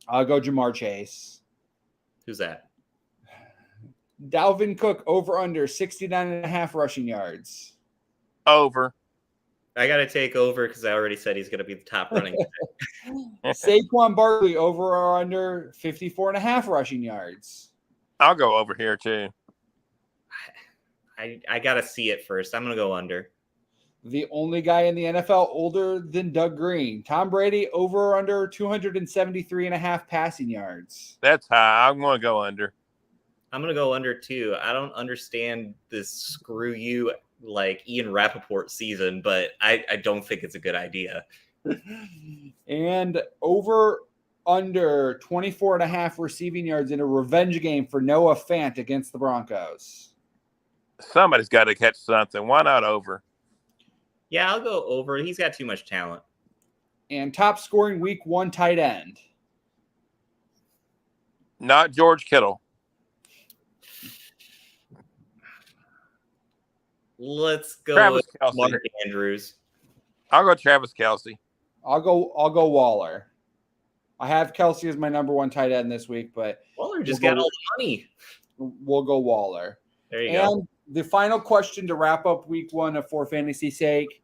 I'll go Jamar Chase. Who's that? Dalvin Cook over under 69.5 rushing yards. Over. I got to take over because I already said he's going to be the top running back. Saquon Barkley over or under 54.5 rushing yards. I'll go over here too. I got to see it first. I'm going to go under. The only guy in the NFL older than Doug Green. Tom Brady over or under 273.5 passing yards. That's high. I'm going to go under. I'm going to go under too. I don't understand this screw you like Ian Rappaport season, but I don't think it's a good idea. And over under 24.5 receiving yards in a revenge game for Noah Fant against the Broncos. Somebody's got to catch something. Why not over? Yeah, I'll go over. He's got too much talent. And top scoring week 1 tight end. Not George Kittle. Let's go Travis with Kelce. Mark Andrews. I'll go Travis Kelce. I'll go Waller. I have Kelce as my number 1 tight end this week, but Waller just got all the money. We'll go Waller. There you go. And the final question to wrap up week 1 of For Fantasy's Sake.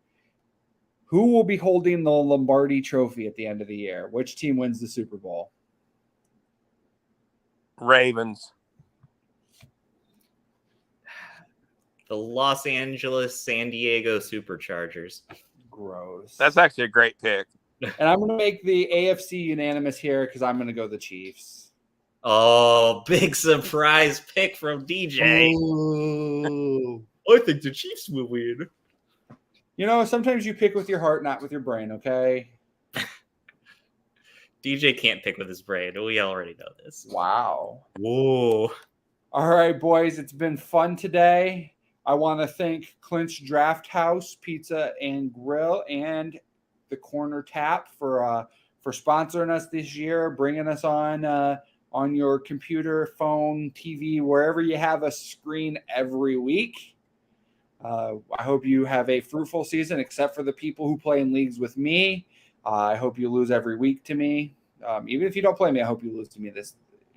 Who will be holding the Lombardi Trophy at the end of the year? Which team wins the Super Bowl? Ravens. The Los Angeles San Diego Superchargers. Gross. That's actually a great pick. And I'm going to make the AFC unanimous here because I'm going to go the Chiefs. Oh, big surprise pick from DJ. Oh. I think the Chiefs will win. You know, sometimes you pick with your heart, not with your brain, okay? DJ can't pick with his brain. We already know this. Wow. Whoa. All right, boys, it's been fun today. I want to thank Clint's Drafthouse Pizza and Grill and the Corner Tap for sponsoring us this year, bringing us on your computer, phone, TV, wherever you have a screen every week. I hope you have a fruitful season, except for the people who play in leagues with me. I hope you lose every week to me. Even if you don't play me, I hope you lose to me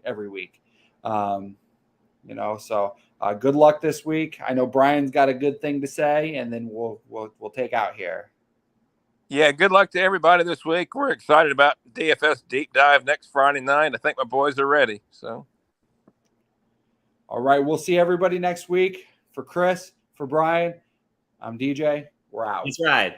every week. So good luck this week. I know Brian's got a good thing to say, and then we'll take out here. Yeah, good luck to everybody this week. We're excited about DFS Deep Dive next Friday night. I think my boys are ready. So, all right, we'll see everybody next week. For Chris, for Brian, I'm DJ. We're out. He's right.